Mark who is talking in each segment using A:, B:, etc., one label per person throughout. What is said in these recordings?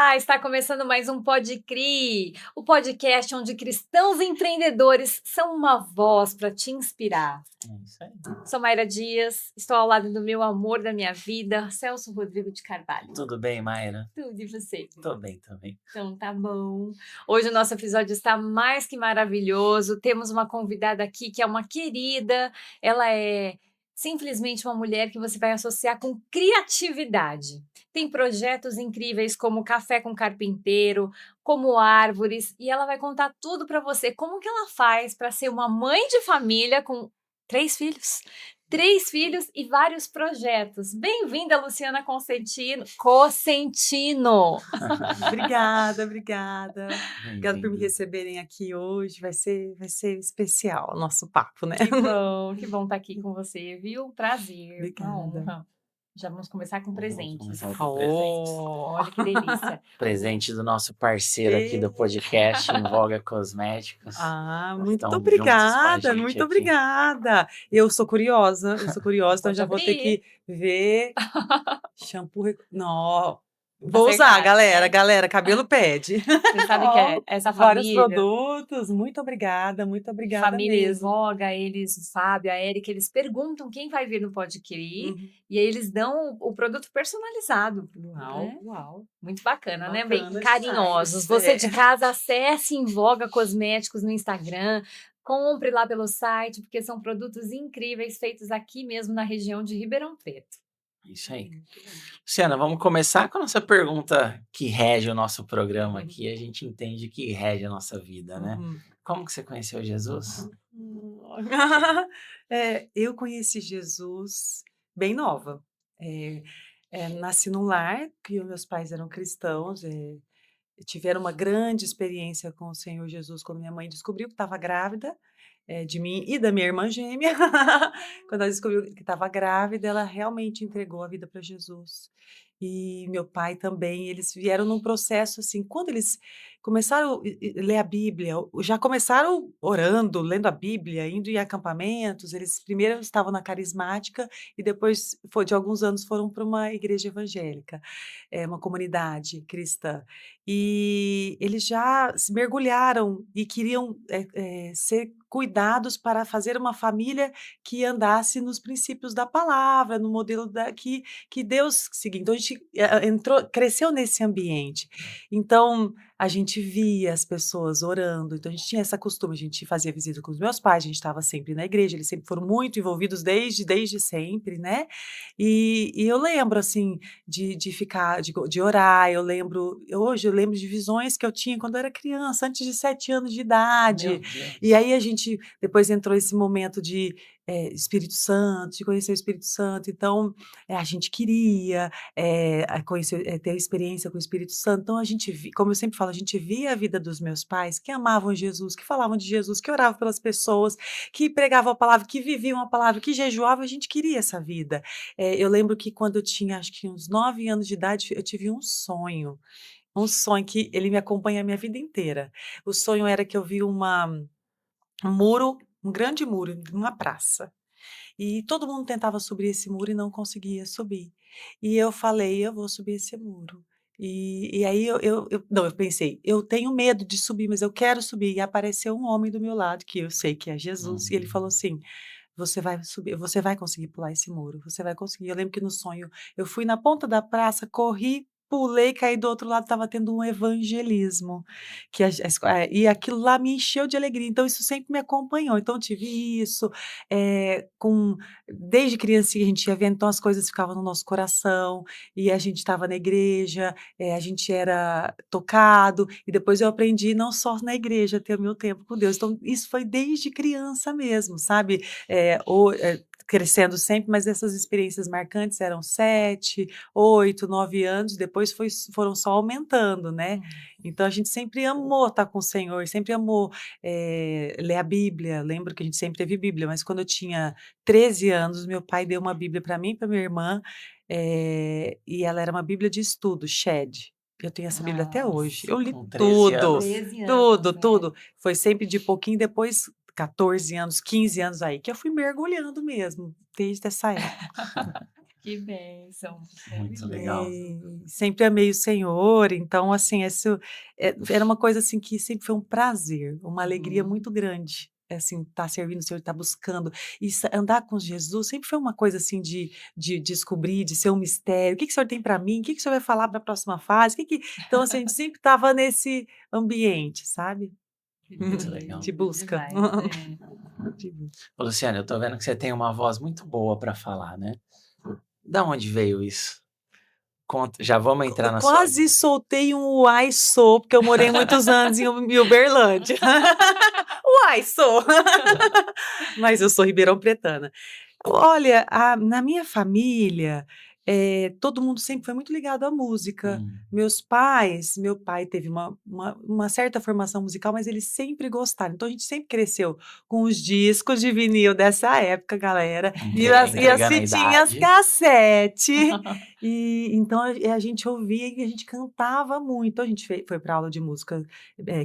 A: Olá, está começando mais um Pode Crer, o podcast onde cristãos empreendedores são uma voz para te inspirar.
B: É isso aí.
A: Sou Mayra Dias, estou ao lado do meu amor da minha vida, Celso Rodrigo de Carvalho.
B: Tudo bem, Mayra?
A: Tudo e você?
B: Tô bem também.
A: Então tá bom. Hoje o nosso episódio está mais que maravilhoso. Temos uma convidada aqui que é uma querida. Ela é simplesmente uma mulher que você vai associar com criatividade. Tem projetos incríveis como Café com Carpinteiro, como Árvores, e ela vai contar tudo para você. Como que ela faz para ser uma mãe de família com 3 filhos? 3 filhos e vários projetos. Bem-vinda, Luciana Cosentino.
C: Obrigada. Obrigada por me
B: Bem-vindo.
C: receberem aqui hoje. Vai ser especial o nosso papo, né?
A: Que bom estar aqui com você, viu? Prazer, uma
C: Obrigada.
A: honra. Já vamos começar com
B: Vamos
A: presentes.
B: começar com presentes.
A: Olha que delícia.
B: Presente do nosso parceiro aqui do podcast, Invoga Cosméticos.
C: Muito
B: Estão juntos com a
C: obrigada,
B: gente
C: muito
B: aqui.
C: obrigada. Eu sou curiosa, então
A: Pode
C: já vou ter
A: abrir.
C: que ver shampoo. Não, vou
A: Acertar,
C: usar, galera.
A: né?
C: Galera, cabelo pede.
A: Você sabe que é essa
C: Vários
A: família,
C: produtos. Muito obrigada
A: família
C: mesmo.
A: Invoga, eles, o Fábio, a Érica, eles perguntam quem vai vir no Pode Crer
C: Uhum.
A: e aí eles dão o produto personalizado. né?
C: Uau.
A: Muito bacana, né?
C: Bacana
A: Bem carinhosos.
C: demais.
A: Você de casa, acesse Invoga Cosméticos no Instagram, compre lá pelo site, porque são produtos incríveis feitos aqui mesmo na região de Ribeirão Preto.
B: Isso aí. Luciana, vamos começar com a nossa pergunta que rege o nosso programa aqui. A gente entende que rege a nossa vida, né?
C: Uhum.
B: Como que você conheceu Jesus?
C: Eu conheci Jesus bem nova. Nasci num lar que os meus pais eram cristãos, tiveram uma grande experiência com o Senhor Jesus quando minha mãe descobriu que estava grávida, de mim e da minha irmã gêmea. Quando ela descobriu que estava grávida, ela realmente entregou a vida para Jesus. E meu pai também, eles vieram num processo assim, quando eles começaram a ler a Bíblia, já começaram orando, lendo a Bíblia, indo em acampamentos, eles primeiro estavam na carismática e depois, de alguns anos, foram para uma igreja evangélica, uma comunidade cristã. E eles já se mergulharam e queriam ser cuidados para fazer uma família que andasse nos princípios da palavra, no modelo que Deus seguia. Então a gente cresceu nesse ambiente. Então a gente via as pessoas orando, então a gente tinha essa costume, a gente fazia visita com os meus pais, a gente estava sempre na igreja, eles sempre foram muito envolvidos desde sempre, né? E eu lembro assim de ficar, de orar, hoje eu lembro de visões que eu tinha quando eu era criança, antes de 7 anos de idade.
B: Meu Deus.
C: E aí a gente depois entrou esse momento de Espírito Santo, de conhecer o Espírito Santo, então a gente queria conhecer, ter experiência com o Espírito Santo, então a gente, como eu sempre falo, a gente via a vida dos meus pais, que amavam Jesus, que falavam de Jesus, que oravam pelas pessoas, que pregavam a palavra, que viviam a palavra, que jejuavam, a gente queria essa vida. Eu lembro que quando eu tinha, acho que uns 9 anos de idade, eu tive um sonho que ele me acompanha a minha vida inteira. O sonho era que eu vi um muro, um grande muro, numa praça. E todo mundo tentava subir esse muro e não conseguia subir. E eu falei: "Eu vou subir esse muro". E aí eu pensei: "Eu tenho medo de subir, mas eu quero subir". E apareceu um homem do meu lado, que eu sei que é Jesus, e ele falou assim: "Você vai subir, você vai conseguir pular esse muro, você vai conseguir". Eu lembro que no sonho eu fui na ponta da praça, corri, pulei, caí do outro lado, estava tendo um evangelismo, e aquilo lá me encheu de alegria, então isso sempre me acompanhou. Então eu tive isso, desde criancinha a gente ia vendo, então as coisas ficavam no nosso coração, e a gente estava na igreja, a gente era tocado, e depois eu aprendi não só na igreja ter o meu tempo com Deus, então isso foi desde criança mesmo, sabe? Crescendo sempre, mas essas experiências marcantes eram 7, 8, 9 anos, depois foram só aumentando, né? Então a gente sempre amou estar com o Senhor, sempre amou ler a Bíblia. Lembro que a gente sempre teve Bíblia, mas quando eu tinha 13 anos, meu pai deu uma Bíblia para mim e para minha irmã, e ela era uma Bíblia de estudo, Shed. Eu tenho essa Bíblia até hoje. Eu li
B: Com 13
C: tudo,
B: anos.
A: 13 anos,
C: tudo,
A: né?
C: tudo. Foi sempre de pouquinho, depois 14 anos, 15 anos aí, que eu fui mergulhando mesmo, desde essa época.
A: Que bênção.
B: Muito legal.
C: Sempre amei o Senhor, então, assim, isso, era uma coisa, assim, que sempre foi um prazer, uma alegria
A: Uhum.
C: muito grande, assim, estar servindo o Senhor, estar buscando, e andar com Jesus sempre foi uma coisa, assim, de descobrir, de ser um mistério, o que que o Senhor tem para mim, o que que o Senhor vai falar para a próxima fase, então, assim, a gente sempre estava nesse ambiente, sabe,
A: Que
B: Muito legal.
C: de
A: lindo
C: busca.
A: demais, né.
C: De busca.
B: Ô, Luciana, eu tô vendo que você tem uma voz muito boa para falar, né? Da onde veio isso? Conta, já vamos entrar na sua
C: Quase soltei um "uai, sou", porque eu morei muitos anos em Uberlândia. Uai, sou. Mas eu sou ribeirão-pretana. Olha, na minha família, todo mundo sempre foi muito ligado à música.
B: Hum,
C: Meu pai teve uma certa formação musical, mas eles sempre gostaram. Então a gente sempre cresceu com os discos de vinil dessa época, galera, e as
B: entregando a
C: fitinhas
B: idade.
C: cassete. E então a gente ouvia e a gente cantava muito. Então a gente foi para aula de música,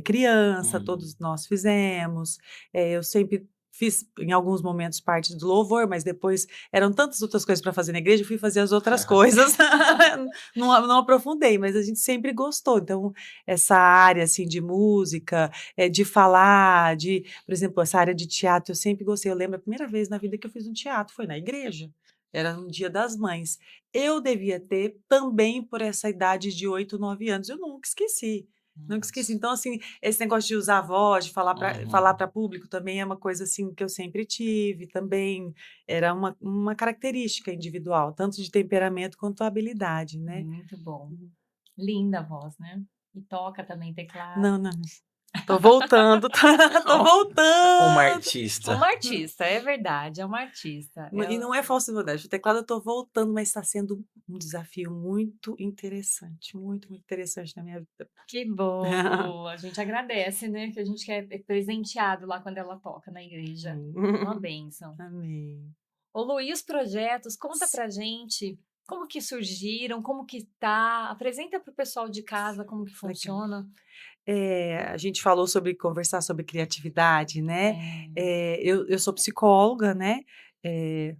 C: criança,
B: Hum,
C: todos nós fizemos. Eu sempre fiz, em alguns momentos, parte do louvor, mas depois eram tantas outras coisas para fazer na igreja, eu fui fazer as outras coisas. Não aprofundei, mas a gente sempre gostou. Então, essa área, assim, de música, de falar, por exemplo, essa área de teatro, eu sempre gostei. Eu lembro a primeira vez na vida que eu fiz um teatro, foi na igreja. Era no Dia das Mães. Eu devia ter também por essa idade de 8, 9 anos. Eu nunca esqueci. Nunca esqueci.
B: nossa.
C: Então, assim, esse negócio de usar a voz, de falar
B: Uhum.
C: para público também é uma coisa, assim, que eu sempre tive também. Era uma característica individual, tanto de temperamento quanto habilidade, né.
A: Muito bom.
C: Uhum.
A: Linda a voz, né. E toca também teclado.
C: Não, não, tô voltando, tô
B: Uma
C: voltando.
B: artista.
A: Uma artista, é verdade, é uma artista.
C: E não é falsa modéstia, o teclado eu tô voltando, mas está sendo um desafio muito, muito interessante na minha vida.
A: Que bom, a gente agradece, né, que a gente é presenteado lá quando ela toca na igreja. Uma bênção.
C: Amém.
A: Ô Lu, e os projetos? Conta pra gente como que surgiram, como que tá, apresenta para o pessoal de casa como que
C: Legal.
A: funciona.
C: A gente falou sobre conversar sobre criatividade, né,
A: É.
C: eu sou psicóloga, né,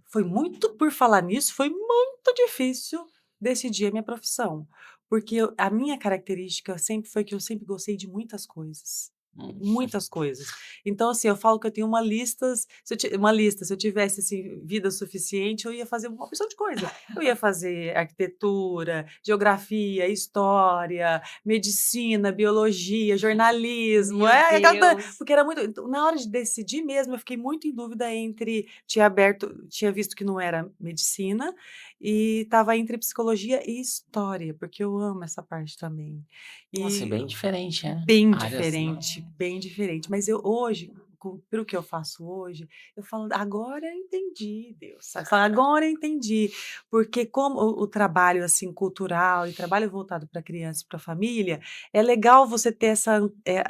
C: foi muito por falar nisso, foi muito difícil decidir a minha profissão, porque a minha característica sempre foi que eu sempre gostei de muitas coisas,
B: Hum,
C: muitas coisas. Então, assim, eu falo que eu tenho uma lista, se eu tivesse, assim, vida suficiente, eu ia fazer uma opção de coisa. Eu ia fazer arquitetura, geografia, história, medicina, biologia, jornalismo,
A: Meu
C: aquela
A: Deus.
C: porque era muito então, na hora de decidir mesmo, eu fiquei muito em dúvida entre tinha visto que não era medicina, e estava entre psicologia e história, porque eu amo essa parte também.
B: nossa, e
C: E
B: bem diferente, é. Áreas, não.
C: bem diferente, mas eu hoje, pelo que eu faço hoje, eu falo: "Agora eu entendi, Deus", sabe, falo: "Agora eu entendi", porque como o trabalho, assim, cultural e trabalho voltado para criança e pra família, é legal você ter essa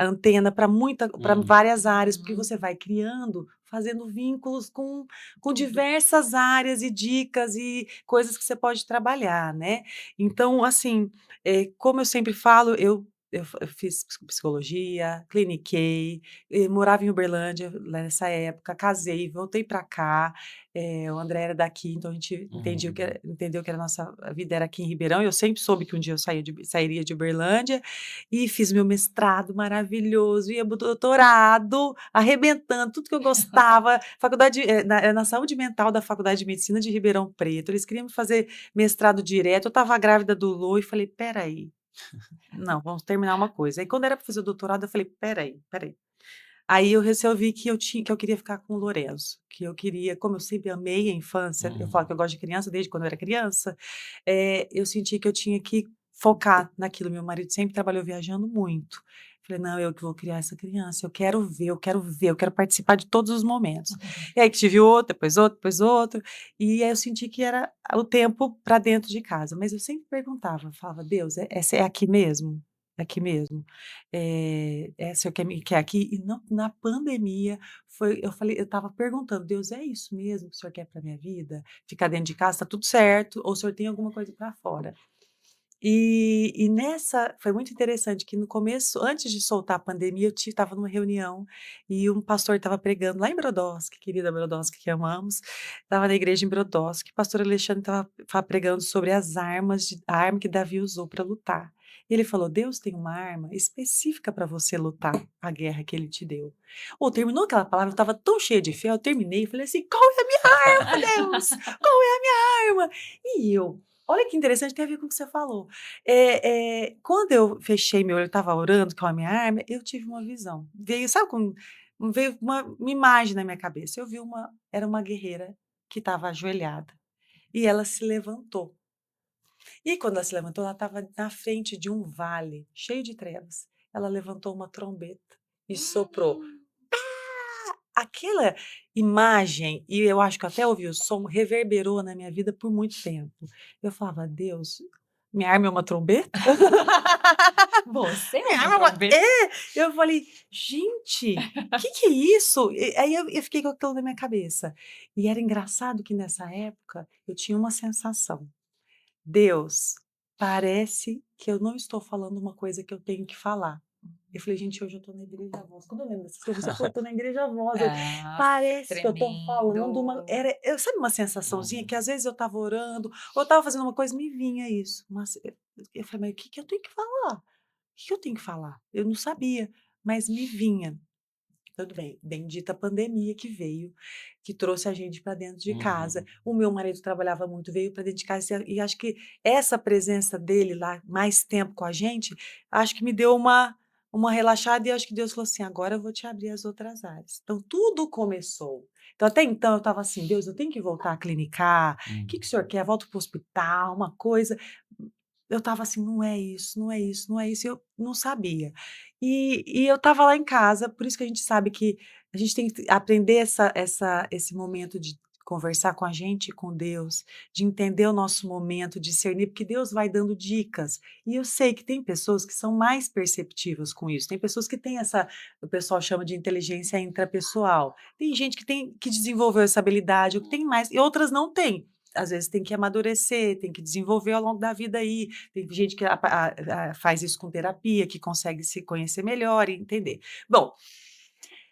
C: antena para
B: Hum,
C: várias áreas, porque
A: Uhum.
C: você vai criando, fazendo vínculos com diversas áreas e dicas e coisas que você pode trabalhar, né. Então, assim, como eu sempre falo, eu fiz psicologia, cliniquei, morava em Uberlândia nessa época, casei, voltei para cá, o André era daqui, então a gente
B: uhum.
C: entendeu que a nossa vida era aqui em Ribeirão, eu sempre soube que um dia eu sairia de Uberlândia, e fiz meu mestrado maravilhoso, ia para o doutorado, arrebentando, tudo que eu gostava, faculdade, na saúde mental da Faculdade de Medicina de Ribeirão Preto, eles queriam me fazer mestrado direto, eu estava grávida do Lu e falei: "Espera aí, não, vamos terminar uma coisa". Aí quando era para fazer o doutorado eu falei: espera aí". Aí eu resolvi que eu queria ficar com o Lorenzo, que eu queria, como eu sempre amei a infância, eu falo
B: Hum.
C: que eu gosto de criança desde quando eu era criança, eu senti que eu tinha que focar naquilo, meu marido sempre trabalhou viajando muito. Falei: "Não, eu que vou criar essa criança, eu quero ver, eu quero ver, eu quero participar de todos os momentos". E aí que tive outro, depois outro, depois outro, e aí eu senti que era o tempo para dentro de casa, mas eu sempre perguntava, falava: "Deus, é aqui mesmo? É aqui mesmo? O senhor quer aqui?" E não, na pandemia eu estava perguntando: "Deus, é isso mesmo que o senhor quer para minha vida? Ficar dentro de casa, tá tudo certo, ou o senhor tem alguma coisa para fora?" E nessa foi muito interessante que no começo, antes de soltar a pandemia, eu estava numa reunião e um pastor estava pregando lá em Brodowski, querida Brodowski que amamos, estava na igreja em Brodowski, o pastor Alexandre estava pregando sobre a arma que Davi usou para lutar. Ele falou: Deus tem uma arma específica para você lutar a guerra que ele te deu. Ou terminou aquela palavra, eu estava tão cheia de fé, eu terminei e falei assim: qual é a minha arma, Deus? Qual é a minha arma? E eu, olha que interessante, tem a ver com o que você falou. Quando eu fechei meu olho, eu estava orando com a minha arma, eu tive uma visão. Veio, sabe como veio uma imagem na minha cabeça. Eu vi era uma guerreira que estava ajoelhada e ela se levantou. E quando ela se levantou, ela estava na frente de um vale cheio de trevas. Ela levantou uma trombeta e soprou. Aquela imagem, e eu acho que eu até ouvi o som, reverberou na minha vida por muito tempo. Eu falava: "Deus, minha arma é uma trombeta?"
A: Você é
C: Minha
A: uma
C: arma é uma
A: trombeta.
C: Eu falei: "Gente, que é isso?" Aí eu fiquei com aquilo na minha cabeça. E era engraçado que nessa época eu tinha uma sensação: "Deus, parece que eu não estou falando uma coisa que eu tenho que falar." Eu falei: "Gente, hoje eu estou na igreja voz." Quando eu lembro dessas coisas, eu falo: "Eu tô na igreja voz."
A: Ah,
C: Parece que eu estou falando
A: tremendo.
C: sabe uma sensaçãozinha que
B: Uhum.
C: às vezes eu estava orando, ou eu estava fazendo uma coisa, me vinha isso. Mas eu falei: "Mas o que que eu tenho que falar? O que que eu tenho que falar?" Eu não sabia, mas me vinha. Tudo bem, bendita pandemia que veio, que trouxe a gente para dentro de casa.
B: Uhum.
C: O meu marido trabalhava muito, veio para dentro de casa e acho que essa presença dele lá, mais tempo com a gente, acho que me deu uma relaxada e acho que Deus falou assim: "Agora eu vou te abrir as outras áreas." Então tudo começou. Então até então eu estava assim: "Deus, eu tenho que voltar a clinicar. O que que o senhor
B: Uhum.
C: quer? Volto para o hospital, uma coisa." Eu estava assim: "Não é isso, não é isso, não é isso", e eu não sabia. E eu estava lá em casa, por isso que a gente sabe que a gente tem que aprender esse momento de conversar com a gente e com Deus, de entender o nosso momento, discernir, porque Deus vai dando dicas. E eu sei que tem pessoas que são mais perceptivas com isso, tem pessoas que têm essa, o pessoal chama de inteligência intrapessoal. Tem gente que desenvolveu essa habilidade, ou que tem mais, e outras não têm. Às vezes tem que amadurecer, tem que desenvolver ao longo da vida aí. Tem gente que faz isso com terapia, que consegue se conhecer melhor e entender. Bom,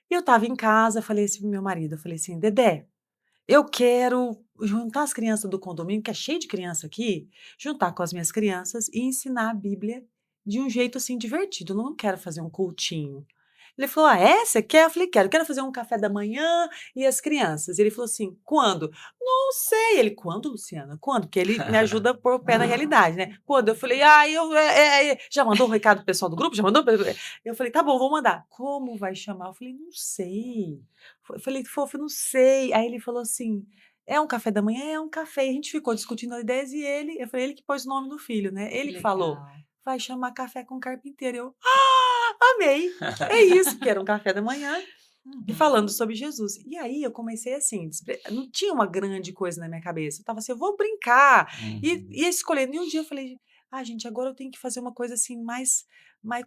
C: eu estava em casa, falei assim para o meu marido, eu falei assim: "Dedé, eu quero juntar as crianças do condomínio, que é cheio de criança aqui, juntar com as minhas crianças e ensinar a Bíblia de um jeito, assim, divertido, eu não quero fazer um cultinho." Ele falou: "Ah, é? Você quer?" Eu falei: "Quero, quero fazer um café da manhã e as crianças." Ele falou assim: "Quando?" "Não sei." Ele: "Quando, Luciana? Quando?" Porque ele me ajuda a pôr o pé na realidade, né. "Quando?" Eu falei: "Ah, já mandou o recado pro pessoal do grupo? Já mandou?" Eu falei: "Tá bom, vou mandar." "Como vai chamar?" Eu falei: "Não sei." Eu falei: "Fofo, não sei." Aí ele falou assim: "É um café da manhã?" "É um café." E a gente ficou discutindo as ideias e eu falei: "Ele que pôs o nome do filho, né."
A: Que
C: Ele que falou:
A: legal.
C: "Vai chamar café com carpinteiro." Eu: "Ah, amei." É isso, porque era um café da manhã e falando
A: Uhum.
C: sobre Jesus. E aí eu comecei assim, não tinha uma grande coisa na minha cabeça, eu estava assim: "Eu vou brincar."
B: Uhum.
C: E escolhendo, e um dia eu falei: "Ah, gente, agora eu tenho que fazer uma coisa assim mais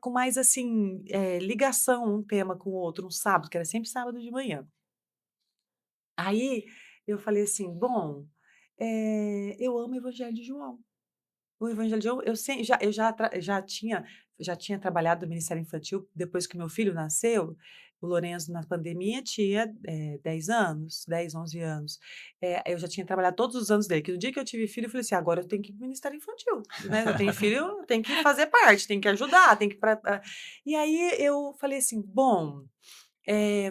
C: com mais assim, ligação um tema com o outro, um sábado", que era sempre sábado de manhã. Aí eu falei assim: "Bom, eu amo o Evangelho de João." O Evangelho de João, eu já tinha trabalhado no Ministério Infantil depois que meu filho nasceu. O Lorenzo, na pandemia, tinha, 10 anos, 10, 11 anos. Eu já tinha trabalhado todos os anos dele, que no dia que eu tive filho, eu falei assim: "Agora eu tenho que ir para o Ministério Infantil, né, eu tenho filho, eu tenho que fazer parte, tenho que ajudar, tenho que e aí eu falei assim: "Bom,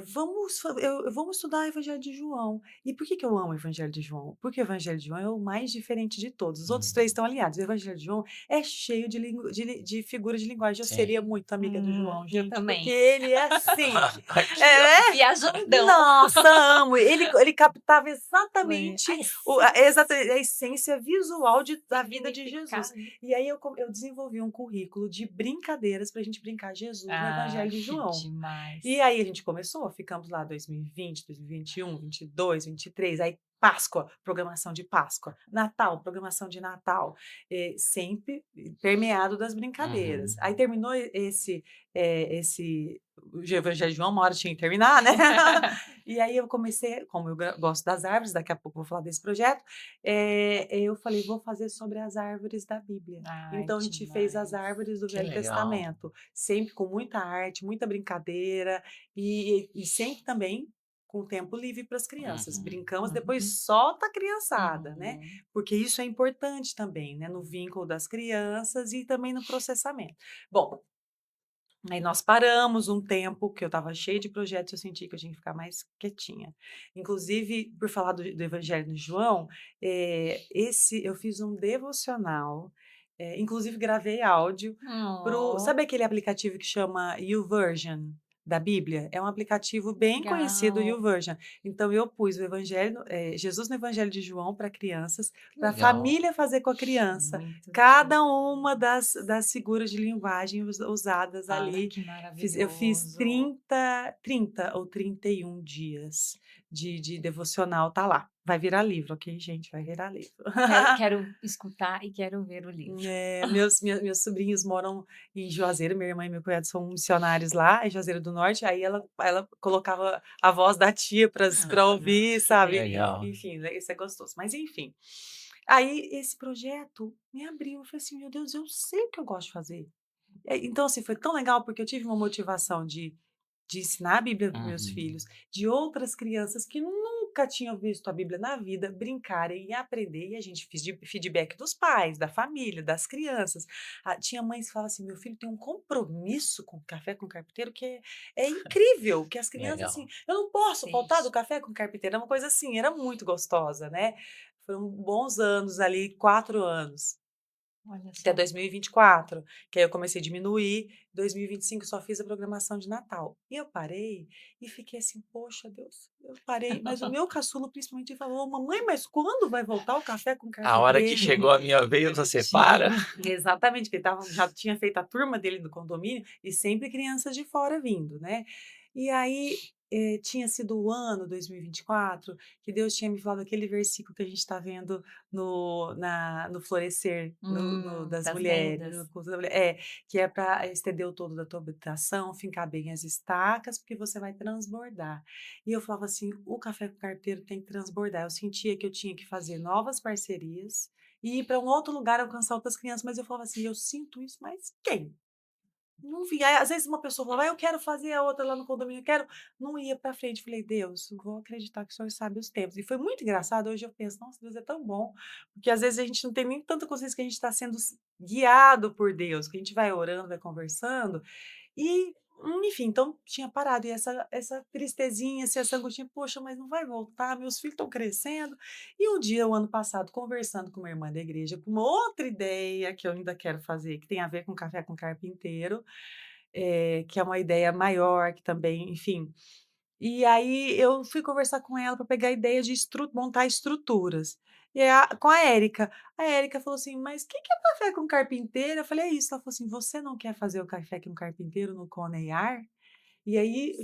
C: vamos estudar o Evangelho de João." E por que que eu amo o Evangelho de João? Porque o Evangelho de João é o mais diferente de todos, os outros 3
B: Uhum.
C: estão aliados, o Evangelho de João é cheio de figuras de linguagem. Eu seria
B: Sim.
C: muito amiga do João,
A: Eu
C: gente, porque
A: também.
C: ele é assim,
B: Aqui, ó.
C: é,
A: Viajandão.
C: nossa, amo, ele captava
A: É, a
C: exatamente a essência visual da vida de Jesus.
A: significado.
C: E aí eu desenvolvi um currículo de brincadeiras para a gente brincar Jesus no
A: Ah,
C: Evangelho de
A: que
C: João. E
A: demais.
C: aí a gente começou, ficamos lá 2020, 2021, 22, 23, aí Páscoa, programação de Páscoa, Natal, programação de Natal, sempre permeado das brincadeiras.
B: Uhum.
C: Aí terminou esse o Evangelho de João, uma hora tinha que terminar, né? E aí eu comecei, como eu gosto das árvores, daqui a pouco eu vou falar desse projeto, eu falei, vou fazer sobre as árvores da Bíblia.
A: Ai,
C: Então a gente fez as
A: demais.
C: árvores do
B: Que
C: Velho
B: legal.
C: Testamento, sempre com muita arte, muita brincadeira e sempre também com tempo livre para as crianças.
B: Uhum.
C: Brincamos,
A: Uhum.
C: depois solta a criançada, né?
A: Uhum.
C: Porque isso é importante também, né? No vínculo das crianças e também no processamento. Bom, aí nós paramos um tempo, que eu estava cheia de projetos, eu senti que eu tinha que ficar mais quietinha. Inclusive, por falar do Evangelho de João, eu fiz um devocional, inclusive gravei áudio
A: Oh,
C: sabe aquele aplicativo que chama YouVersion da Bíblia? É um aplicativo bem conhecido, o
A: legal.
C: YouVersion. Então eu pus Jesus no Evangelho de João para crianças,
B: Que
C: para a
B: legal.
C: família fazer com a criança.
A: Muito
C: Cada
A: chique.
C: uma das figuras de linguagem usadas
A: Ai,
C: ali.
A: que
C: Eu fiz
A: maravilhoso.
C: 30 ou 31 dias de devocional, tá lá. Vai virar livro, ok, gente? Vai virar livro.
A: Quero escutar e quero ver o livro.
C: Meus sobrinhos moram em Juazeiro, minha irmã e meu cunhado são missionários lá, em Juazeiro do Norte, aí ela colocava a voz da tia para ouvir, sabe?
B: Legal.
C: Enfim, né, isso é gostoso. Mas enfim, aí esse projeto me abriu, eu falei assim, meu Deus, eu sei o que eu gosto de fazer. Então, assim, foi tão legal porque eu tive uma motivação de ensinar a Bíblia para meus
B: Uhum.
C: filhos, de outras crianças que nunca tinham visto a Bíblia na vida, brincarem e aprender, e a gente fez feedback dos pais, da família, das crianças. Tinha mães que falavam assim: meu filho tem um compromisso com o café com carpinteiro que é incrível, que as crianças, assim,
B: Legal.
C: eu não posso faltar do
A: Beijo.
C: café com carpinteiro, é uma coisa assim, era muito gostosa, né? Foram bons anos ali, 4 anos.
A: Olha
C: Até
A: só.
C: 2024, que aí eu comecei a diminuir, 2025 só fiz a programação de Natal. E eu parei e fiquei assim: "Poxa Deus, eu parei", mas o meu caçula principalmente falou: "Mamãe, mas quando vai voltar o café com
B: A hora que
C: carpinteiro?"
B: chegou a minha vez, você
C: Tinha
B: para.
C: exatamente, que ele já tinha feito a turma dele do condomínio e sempre crianças de fora vindo, né. E aí, tinha sido o ano 2024 que Deus tinha me falado aquele versículo que a gente está vendo no florescer das
A: Das
C: mulheres, no
A: vendas.
C: culto da mulher que é para estender o todo da tua habitação, fincar bem as estacas, porque você vai transbordar. E eu falava assim: "O café com carteiro tem que transbordar". Eu sentia que eu tinha que fazer novas parcerias e ir para um outro lugar alcançar outras crianças, mas eu falava assim: "Eu sinto isso, mas quem?". Não via. Aí, às vezes uma pessoa falava: "Eu quero fazer", a outra lá no condomínio: "Eu quero", não ia para frente. Falei: "Deus, vou acreditar que o Senhor sabe os tempos". E foi muito engraçado, hoje eu penso: "Nossa, Deus é tão bom", porque às vezes a gente não tem nem tanta consciência que a gente está sendo guiado por Deus, que a gente vai orando, vai conversando, e, enfim, então tinha parado, e essa tristezinha, assim, essa angustinha: "Poxa, mas não vai voltar, meus filhos estão crescendo". E um dia, o ano passado, conversando com uma irmã da igreja, com uma outra ideia que eu ainda quero fazer, que tem a ver com café com carpinteiro, que é uma ideia maior, que também, enfim. E aí eu fui conversar com ela para pegar a ideia de montar estruturas. E com a Érica falou assim: "Mas o que que é café com carpinteiro?" Eu falei: "É isso". Ela falou assim: "Você não quer fazer o café com carpinteiro no Conear?" E aí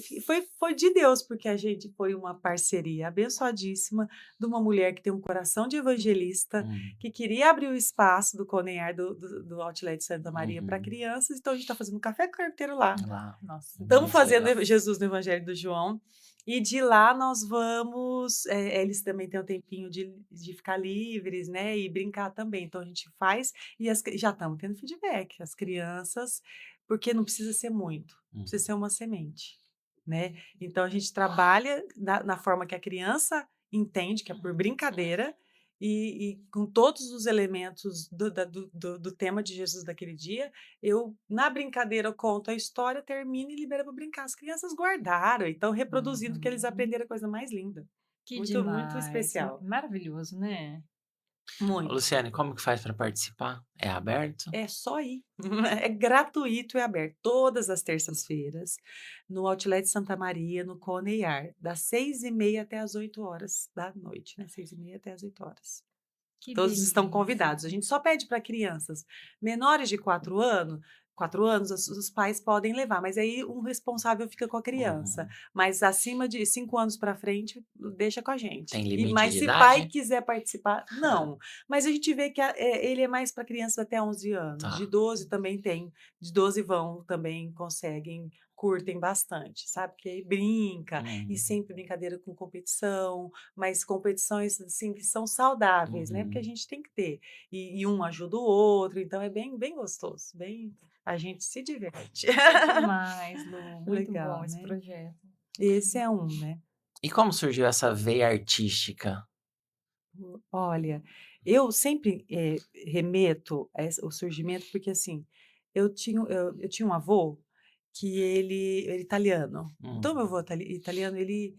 C: foi de Deus, porque a gente foi uma parceria abençoadíssima de uma mulher que tem um coração de evangelista,
B: Hum.
C: que queria abrir o espaço do Conear do Outlet Santa Maria para
B: Uhum.
C: crianças, então a gente está fazendo um café com carpinteiro lá.
B: Lá.
A: Nossa,
C: Estamos
B: Muito
C: fazendo
B: legal.
C: Jesus no Evangelho do João, e de lá nós vamos, eles também têm um tempinho de ficar livres, né, e brincar também, então a gente faz e já estamos tendo feedback, as crianças, porque não precisa ser muito, precisa
B: Uhum.
C: ser uma semente, né. Então a gente trabalha na forma que a criança entende, que é por brincadeira, e com todos os elementos do tema de Jesus daquele dia, na brincadeira eu conto a história, termino e libero para brincar. As crianças guardaram e estão reproduzindo o que eles
A: uhum.
C: aprenderam, a coisa mais linda.
A: Que
C: Muito, muito
A: demais.
C: especial.
A: Maravilhoso, né?
B: Ô,
C: Muito.
B: Luciane, como que faz para participar? É aberto?
C: É só ir. É gratuito e aberto todas as terças-feiras no Outlet Santa Maria, no Coneyar, das 6h30 até as 8 horas da noite, né? 6h30 até as 8 horas.
A: Que
C: Todos estão
A: delícia.
C: convidados. A gente só pede para crianças menores de 4 anos, os pais podem levar, mas aí um responsável fica com a criança.
B: Uhum.
C: Mas acima de 5 anos para frente, deixa com a
B: Tem
C: gente.
B: limite
C: Mas
B: de
C: se pai
B: idade?
C: quiser participar, não. Mas a gente vê que ele é mais para crianças até 11 anos. De
B: Tá.
C: 12 também tem. De 12 vão, também conseguem curtem bastante, sabe? Que aí brinca, e
B: Uhum.
C: sempre brincadeira com competição, mas competições assim que são saudáveis, né? Porque a
B: Uhum.
C: gente tem que ter. E um ajuda o outro, então é bem gostoso, a gente se diverte.
A: Que demais, Lu. Muito bom
C: Legal,
A: esse
C: né?
A: projeto.
C: Esse é um, né?
B: E como surgiu essa veia artística?
C: Olha, eu sempre, remeto a essa o surgimento, porque assim, eu tinha um avô que ele era italiano. Então meu
B: Hum.
C: avô italiano, ele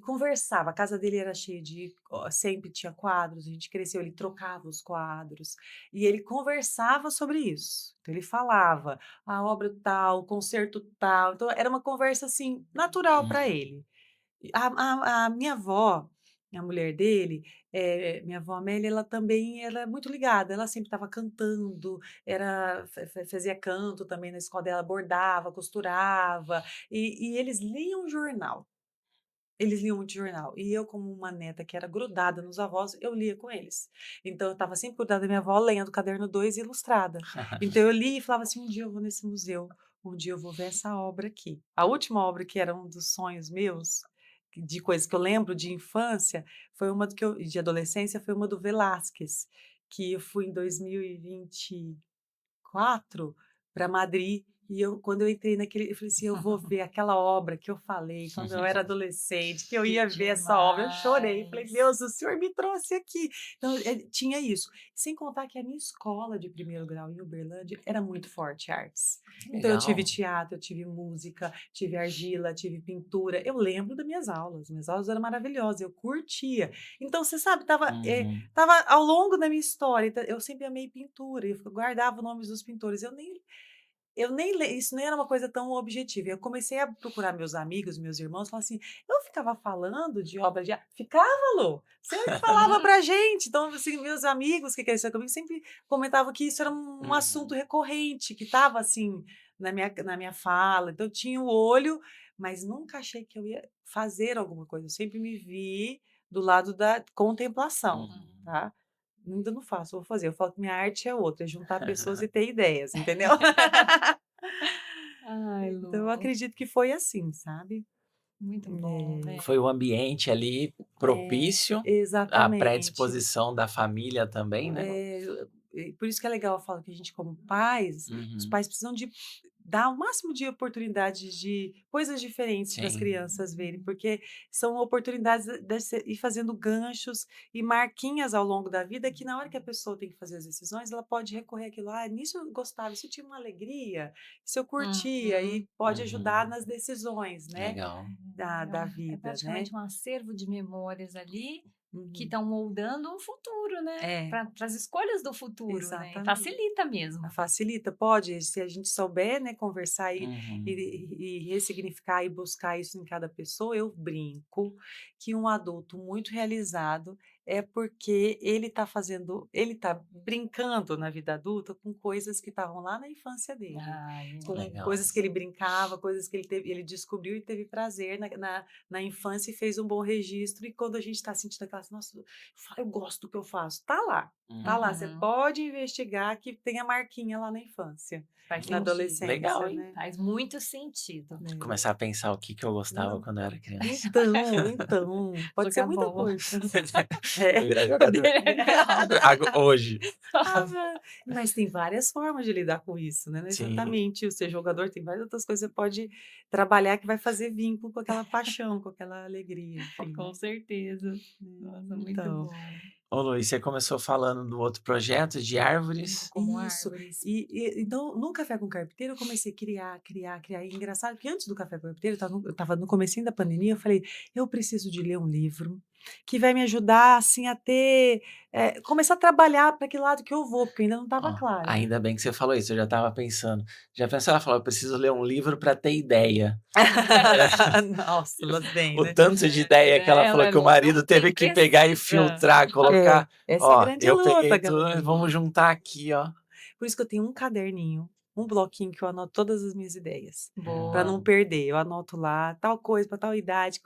C: conversava, a casa dele era cheia de sempre tinha quadros, a gente cresceu, ele trocava os quadros, e ele conversava sobre isso. Então ele falava, a obra tal, o concerto tal, então era uma conversa, assim, natural para
B: Uhum.
C: ele. A minha avó, a mulher dele, minha avó Amélia, ela também era muito ligada, ela sempre estava cantando, era fazia canto também na escola dela, bordava, costurava, e eles liam jornal. Eles liam muito jornal. E eu, como uma neta que era grudada nos avós, eu lia com eles. Então, eu estava sempre grudada da minha avó, lendo Caderno 2 e Ilustrada. Então, eu lia e falava assim: um dia eu vou nesse museu, um dia eu vou ver essa obra aqui. A última obra, que era um dos sonhos meus, de coisas que eu lembro de infância, foi uma de adolescência, foi uma do Velázquez, que eu fui em 2024 para Madrid, e quando eu entrei naquele, eu falei assim: "Eu vou ver aquela obra que eu falei quando eu era adolescente, que eu
A: Que
C: ia ver essa obra", eu chorei, falei:
A: demais.
C: "Deus, o senhor me trouxe aqui". Então, tinha isso. Sem contar que a minha escola de primeiro grau em Uberlândia era muito forte artes. Então eu tive
B: Legal.
C: teatro, eu tive música, tive argila, tive pintura. Eu lembro das minhas aulas eram maravilhosas, eu curtia. Então você sabe,
B: Uhum.
C: estava ao longo da minha história, então eu sempre amei pintura, eu guardava os nomes dos pintores, eu nem le isso nem era uma coisa tão objetiva. Eu comecei a procurar meus amigos, meus irmãos, falar assim, eu ficava falando de obra de arte, ficava, Lô, você falava pra gente. Então, assim, meus amigos que cresceram comigo sempre comentavam que isso era um assunto
B: Uhum.
C: recorrente, que estava assim na minha fala. Então, eu tinha o olho, mas nunca achei que eu ia fazer alguma coisa. Eu sempre me vi do lado da contemplação,
B: Uhum.
C: tá? Ainda não faço, vou fazer. Eu falo que minha arte é outra, é juntar pessoas e ter ideias, entendeu?
A: Ai,
C: Então
A: Lu,
C: eu acredito que foi assim, sabe?
A: muito bom,
C: É,
A: né?
B: Foi o ambiente ali propício, a
C: exatamente.
B: predisposição da família também, né?
C: Por isso que é legal, eu falo que a gente, como pais, os
B: Uhum.
C: pais precisam de dar o máximo de oportunidades de coisas diferentes para as
B: Sim.
C: crianças verem,
A: Uhum.
C: porque são oportunidades de ir fazendo ganchos e marquinhas ao longo da vida, que na hora que a pessoa tem que fazer as decisões, ela pode recorrer àquilo, nisso eu gostava, isso eu tinha uma alegria, isso eu curtia,
A: Uhum.
C: e pode ajudar
B: Uhum.
C: nas decisões, né,
B: Legal.
C: da
A: É
C: vida, né?
A: praticamente um acervo de memórias ali que
C: Uhum.
A: estão moldando um futuro, né?
C: É,
A: Para as escolhas do futuro, né? E
C: exatamente.
A: facilita mesmo.
C: Facilita, pode, se a gente souber, né, conversar
B: Uhum.
C: e ressignificar e buscar isso em cada pessoa, eu brinco que um adulto muito realizado é porque ele está brincando na vida adulta com coisas que estavam lá na infância dele,
A: Ai,
C: com
B: Legal.
C: coisas que ele brincava, coisas que ele descobriu e teve prazer na infância e fez um bom registro, e quando a gente está sentindo aquela, nossa, eu gosto do que eu faço, tá lá. Tá lá, você
A: uhum.
C: pode investigar que tem a marquinha lá na infância,
A: Faz
C: na
A: sentido.
B: Legal,
C: adolescência,
B: hein?
C: né.
A: Faz muito sentido.
C: É.
B: Começar a pensar o que que eu gostava
C: Não,
B: quando eu era criança.
C: então, pode ser
A: Jogar
C: muita
A: bola.
C: coisa.
B: Vou
C: É.
B: virar jogador. Hoje.
C: Mas tem várias formas de lidar com isso, né, não é
B: Sim.
C: exatamente o ser jogador, tem várias outras coisas que você pode trabalhar que vai fazer vínculo com aquela paixão, com aquela alegria, enfim,
A: Com
C: né.
A: certeza. Nossa, muito
C: Então.
A: bom.
B: Ô Luiz, você começou falando do outro projeto de
A: Vivo
B: árvores.
A: como
C: Isso.
A: árvores.
C: Então, no Café com Carpinteiro, eu comecei a criar, criar, criar. E engraçado que antes do Café com Carpinteiro, eu estava no comecinho da pandemia, eu falei: "Eu preciso de ler um livro que vai me ajudar, assim, a ter começar a trabalhar para que lado que eu vou", porque ainda não estava
B: Ó,
C: claro.
B: ainda bem que você falou isso, eu já estava pensando. Já pensou, ela falou: "Eu preciso ler um livro para ter ideia".
C: Nossa, lá vem,
B: O
C: né.
B: tanto de ideia que ela falou
A: Ela
B: que o
A: não
B: marido teve
A: tem
B: que pegar e
A: precisa.
B: filtrar, colocar.
C: Essa é a
B: Ó,
C: grande
B: eu
C: luta,
B: peguei tudo,
C: Gabi.
B: vamos juntar aqui, ó.
C: Por isso que eu tenho um caderninho, um bloquinho que eu anoto todas as minhas ideias, para não
A: Boa.
C: perder. Eu anoto lá, tal coisa para tal idade,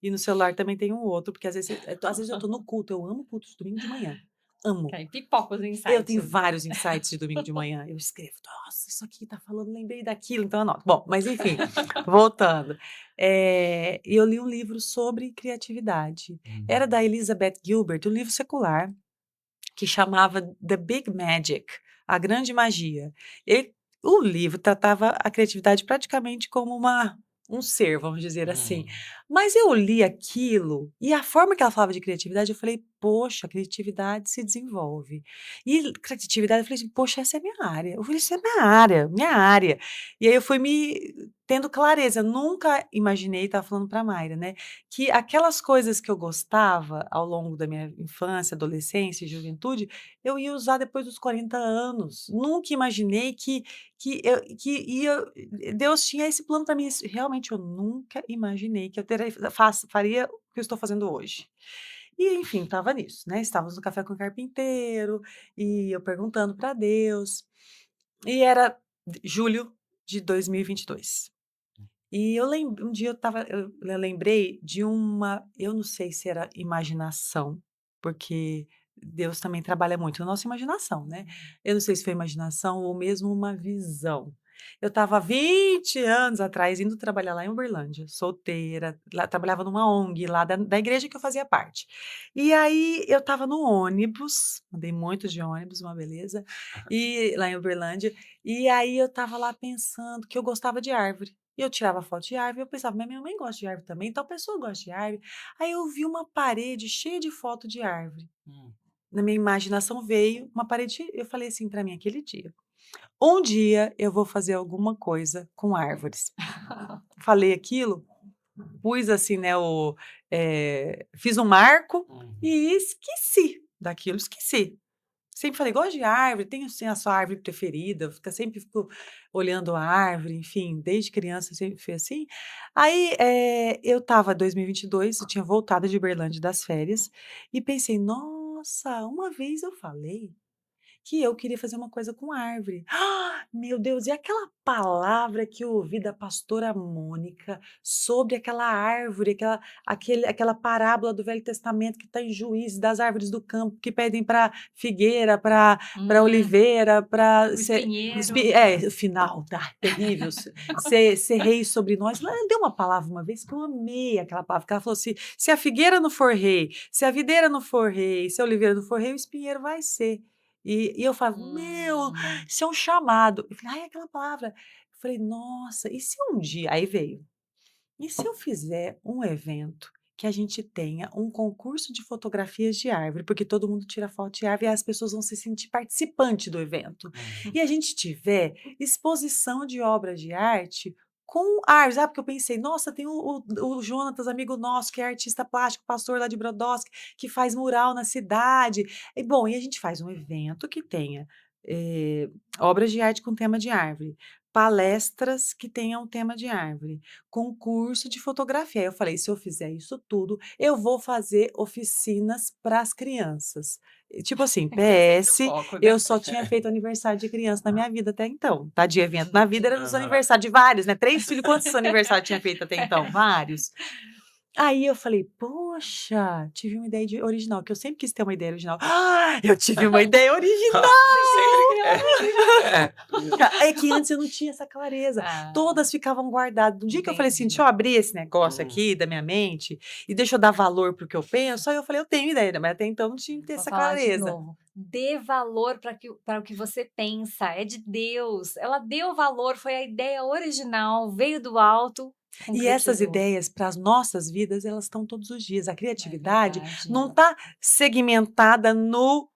C: e no celular também tem um outro, porque às vezes eu tô no culto, eu amo culto de domingo de manhã. amo.
A: Aí pipoca os
C: Eu
A: insights.
C: tenho vários insights de domingo de manhã. Eu escrevo, nossa, isso aqui tá falando, lembrei daquilo, então anoto. Bom, mas enfim, voltando. E eu li um livro sobre criatividade. Era da Elizabeth Gilbert, um livro secular, que chamava The Big Magic, A Grande Magia. O livro tratava a criatividade praticamente como um ser, vamos dizer assim. Mas eu li aquilo, e a forma que ela falava de criatividade, eu falei, poxa, a criatividade se desenvolve. E criatividade, eu falei assim, poxa, essa é a minha área. Eu falei, isso é minha área, minha área. E aí eu fui me tendo clareza. Eu nunca imaginei, estava falando para a Mayra, né? Que aquelas coisas que eu gostava ao longo da minha infância, adolescência e juventude, eu ia usar depois dos 40 anos. Nunca imaginei Deus tinha esse plano para mim. Realmente, eu nunca imaginei que eu faria o que eu estou fazendo hoje. E, enfim, estava nisso, né? Estávamos no café com o carpinteiro, e eu perguntando para Deus. E era julho de 2022. E um dia eu lembrei de eu não sei se era imaginação, porque Deus também trabalha muito na nossa imaginação, né? Eu não sei se foi imaginação ou mesmo uma visão. Eu estava 20 anos atrás indo trabalhar lá em Uberlândia, solteira, lá, trabalhava numa ONG lá da igreja que eu fazia parte. E aí eu estava no ônibus, andei muito de ônibus, uma beleza, e lá em Uberlândia, e aí eu estava lá pensando que eu gostava de árvore. E eu tirava foto de árvore, eu pensava, mas minha mãe gosta de árvore também, tal pessoa gosta de árvore. Aí eu vi uma parede cheia de foto de árvore.
B: Hum.
C: Na minha imaginação veio uma parede, eu falei assim para mim aquele dia: um dia eu vou fazer alguma coisa com árvores. Falei aquilo, pus assim, né, fiz um marco e esqueci daquilo, esqueci. Sempre falei, gosto de árvore, tenho sim a sua árvore preferida, sempre fico olhando a árvore, enfim, desde criança sempre fui assim. Aí, eu estava em 2022, eu tinha voltado de Uberlândia das férias, e pensei, nossa, uma vez eu falei que eu queria fazer uma coisa com árvore. Meu Deus, e aquela palavra que eu ouvi da pastora Mônica sobre aquela árvore, aquela parábola do Velho Testamento que está em Juízes, das árvores do campo, que pedem para figueira, para oliveira, para
A: O espinheiro.
C: o final, tá, terrível, ser rei sobre nós. Ela deu uma palavra uma vez que eu amei aquela palavra, que ela falou assim, se a figueira não for rei, se a videira não for rei, se a oliveira não for rei, o espinheiro vai ser. E eu falo, meu, isso é um chamado. Eu falei, ai, aquela palavra. Eu falei, nossa, e se um dia. Aí veio. E se eu fizer um evento que a gente tenha um concurso de fotografias de árvore, porque todo mundo tira foto de árvore e as pessoas vão se sentir participante do evento. E a gente tiver exposição de obras de arte com árvores. Porque eu pensei, nossa, tem o Jonatas, amigo nosso, que é artista plástico, pastor lá de Brodowski, que faz mural na cidade. E a gente faz um evento que tenha obras de arte com tema de árvore, palestras que tenham tema de árvore, concurso de fotografia. Aí eu falei, se eu fizer isso tudo, eu vou fazer oficinas para as crianças. Tipo assim, PS,
A: Foco, né?
C: eu só tinha feito aniversário de criança na minha vida até então, tá? De evento na vida era nos aniversários de vários, né? 3 filhos, quantos aniversários tinha feito até então? Vários. Aí eu falei, poxa, tive uma ideia original, que eu sempre quis ter uma ideia original. Eu tive uma ideia original! É que antes eu não tinha essa clareza. Todas ficavam guardadas. No dia que eu falei assim, deixa eu abrir esse negócio aqui da minha mente e deixa eu dar valor pro que eu penso, aí eu falei, eu tenho ideia, mas até então não tinha que ter
A: Vou
C: essa
A: falar de
C: clareza.
A: novo. Dê valor para o que você pensa, é de Deus. Ela deu valor, foi a ideia original, veio do alto.
C: E essas
A: concretizou.
C: ideias para as nossas vidas, elas estão todos os dias. A criatividade
A: verdade.
C: não está segmentada no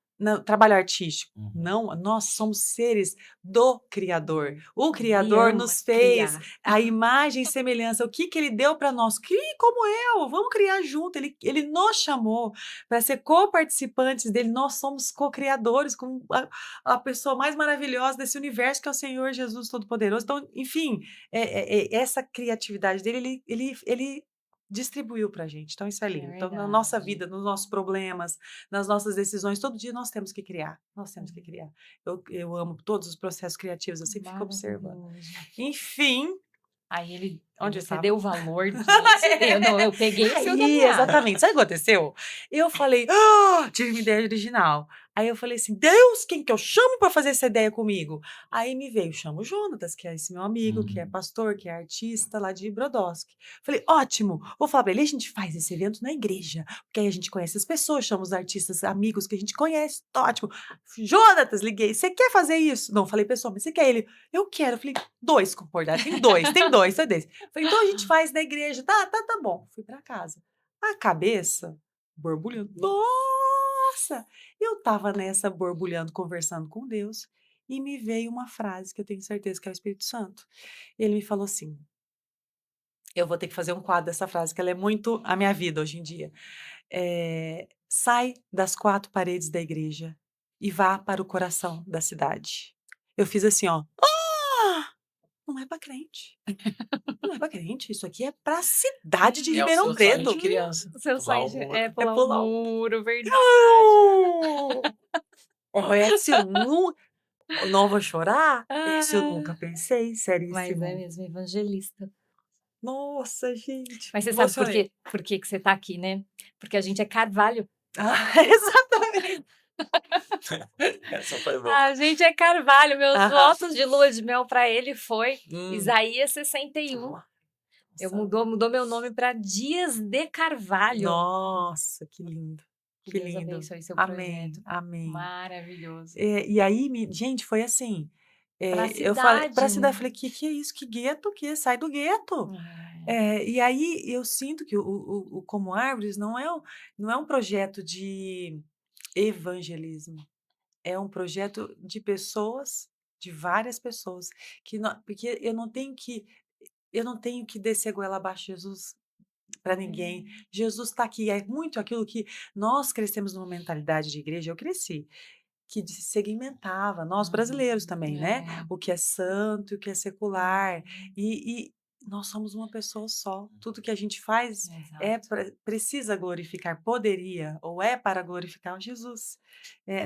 C: trabalho artístico. Não, nós somos seres do Criador. O Criador
A: ama
C: nos fez
A: criar.
C: a imagem e semelhança. O que ele deu para nós? Crie como eu, vamos criar junto. Ele nos chamou para ser co-participantes dele. Nós somos co-criadores com a pessoa mais maravilhosa desse universo, que é o Senhor Jesus Todo-Poderoso. Então, enfim, essa criatividade dele, ele distribuiu para a gente. Então, isso é lindo. Então, na nossa
A: verdade.
C: vida, nos nossos problemas, nas nossas decisões, todo dia nós temos que criar. Nós temos que criar. Eu amo todos os processos criativos, eu sempre fico observando.
A: Maravilhoso.
C: Enfim,
A: Aí
C: onde
A: você
C: eu
A: deu
C: estava?
A: valor disso. Eu peguei o seu da
C: Aí,
A: meada.
C: exatamente. Sabe o que aconteceu? Eu falei, tive uma ideia original. Aí eu falei assim: "Deus, quem que eu chamo para fazer essa ideia comigo?". Aí me veio, chamo o Jonatas, que é esse meu amigo, que é
B: Uhum.
C: pastor, que é artista lá de Brodowski. Falei: "Ótimo, vou falar para ele, a gente faz esse evento na igreja, porque aí a gente conhece as pessoas, chama os artistas amigos que a gente conhece, tá ótimo. Jonatas", liguei: "Você quer fazer isso?". Não, falei pessoal, mas você quer? Ele: "Eu quero". Falei: "2 concordaram, tem 2, sai desse". Falei: "Então a gente faz na igreja". Tá bom". Fui para casa. A cabeça borbulhando. Nossa! Eu estava nessa borbulhando, conversando com Deus, e me veio uma frase que eu tenho certeza que é o Espírito Santo. Ele me falou assim: eu vou ter que fazer um quadro dessa frase, que ela é muito a minha vida hoje em dia. "Sai das 4 paredes da igreja e vá para o coração da cidade". Eu fiz assim, ó: "Ah! Não é para crente, não é para crente, isso aqui é para cidade de
B: É o
C: Ribeirão
B: seu sonho de
C: Preto".
B: criança,
A: O seu
B: pular
A: sonho
B: o
A: é
B: muro.
C: É
A: pular o
C: pular o
A: muro, verdade.
C: não! Essa eu não vou chorar? Esse eu
A: Ah,
C: nunca pensei,
A: mas é
C: seríssimo.
A: mesmo, evangelista.
C: Nossa, gente,
A: Mas
C: me
A: você sabe por
C: emocionei.
A: quê? Por que que você tá aqui, né? Porque a gente é carvalho.
C: Ah, exatamente.
B: Essa foi boa.
A: A gente é carvalho. Meus
C: Aham.
A: votos de lua de mel para ele foi
C: Hum.
A: Isaías 61. Eu
C: Nossa.
A: mudou meu nome para Dias de Carvalho.
C: Nossa, que lindo,
A: Que
C: que
A: Deus
C: lindo.
A: abençoe seu
C: Amém,
A: projeto.
C: amém.
A: Maravilhoso.
C: E aí gente, foi assim,
A: Para a
C: eu falei pra
A: cidade,
C: cidade,
A: né?
C: falei: "Que é isso? Que gueto que é? Sai do gueto".
A: É.
C: E aí eu sinto que o Como Árvores não é um projeto de evangelismo. É um projeto de pessoas, de várias pessoas, que nó porque eu não tenho que descer a goela abaixo de Jesus para ninguém. Jesus está aqui, é muito aquilo que nós crescemos numa mentalidade de igreja, eu cresci, que de segmentava, nós brasileiros também, né,
A: É.
C: o que é santo e o que é secular, e nós somos uma pessoa só, tudo que a gente faz
A: Exato.
C: precisa glorificar, poderia ou é para glorificar Jesus.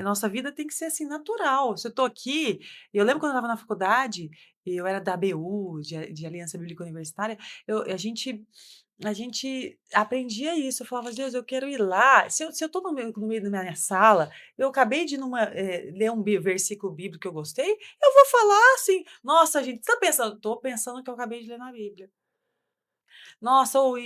C: Nossa vida tem que ser assim natural, se eu estou aqui eu lembro quando eu estava na faculdade, eu era da ABU, de Aliança Bíblica Universitária, a gente aprendia isso, eu falava: "Deus, eu quero ir lá", se eu estou no meio da minha sala, eu acabei de ler um versículo bíblico que eu gostei, eu vou falar assim: "Nossa, gente, você está pensando?". "Estou pensando que eu acabei de ler na Bíblia". Nossa, ou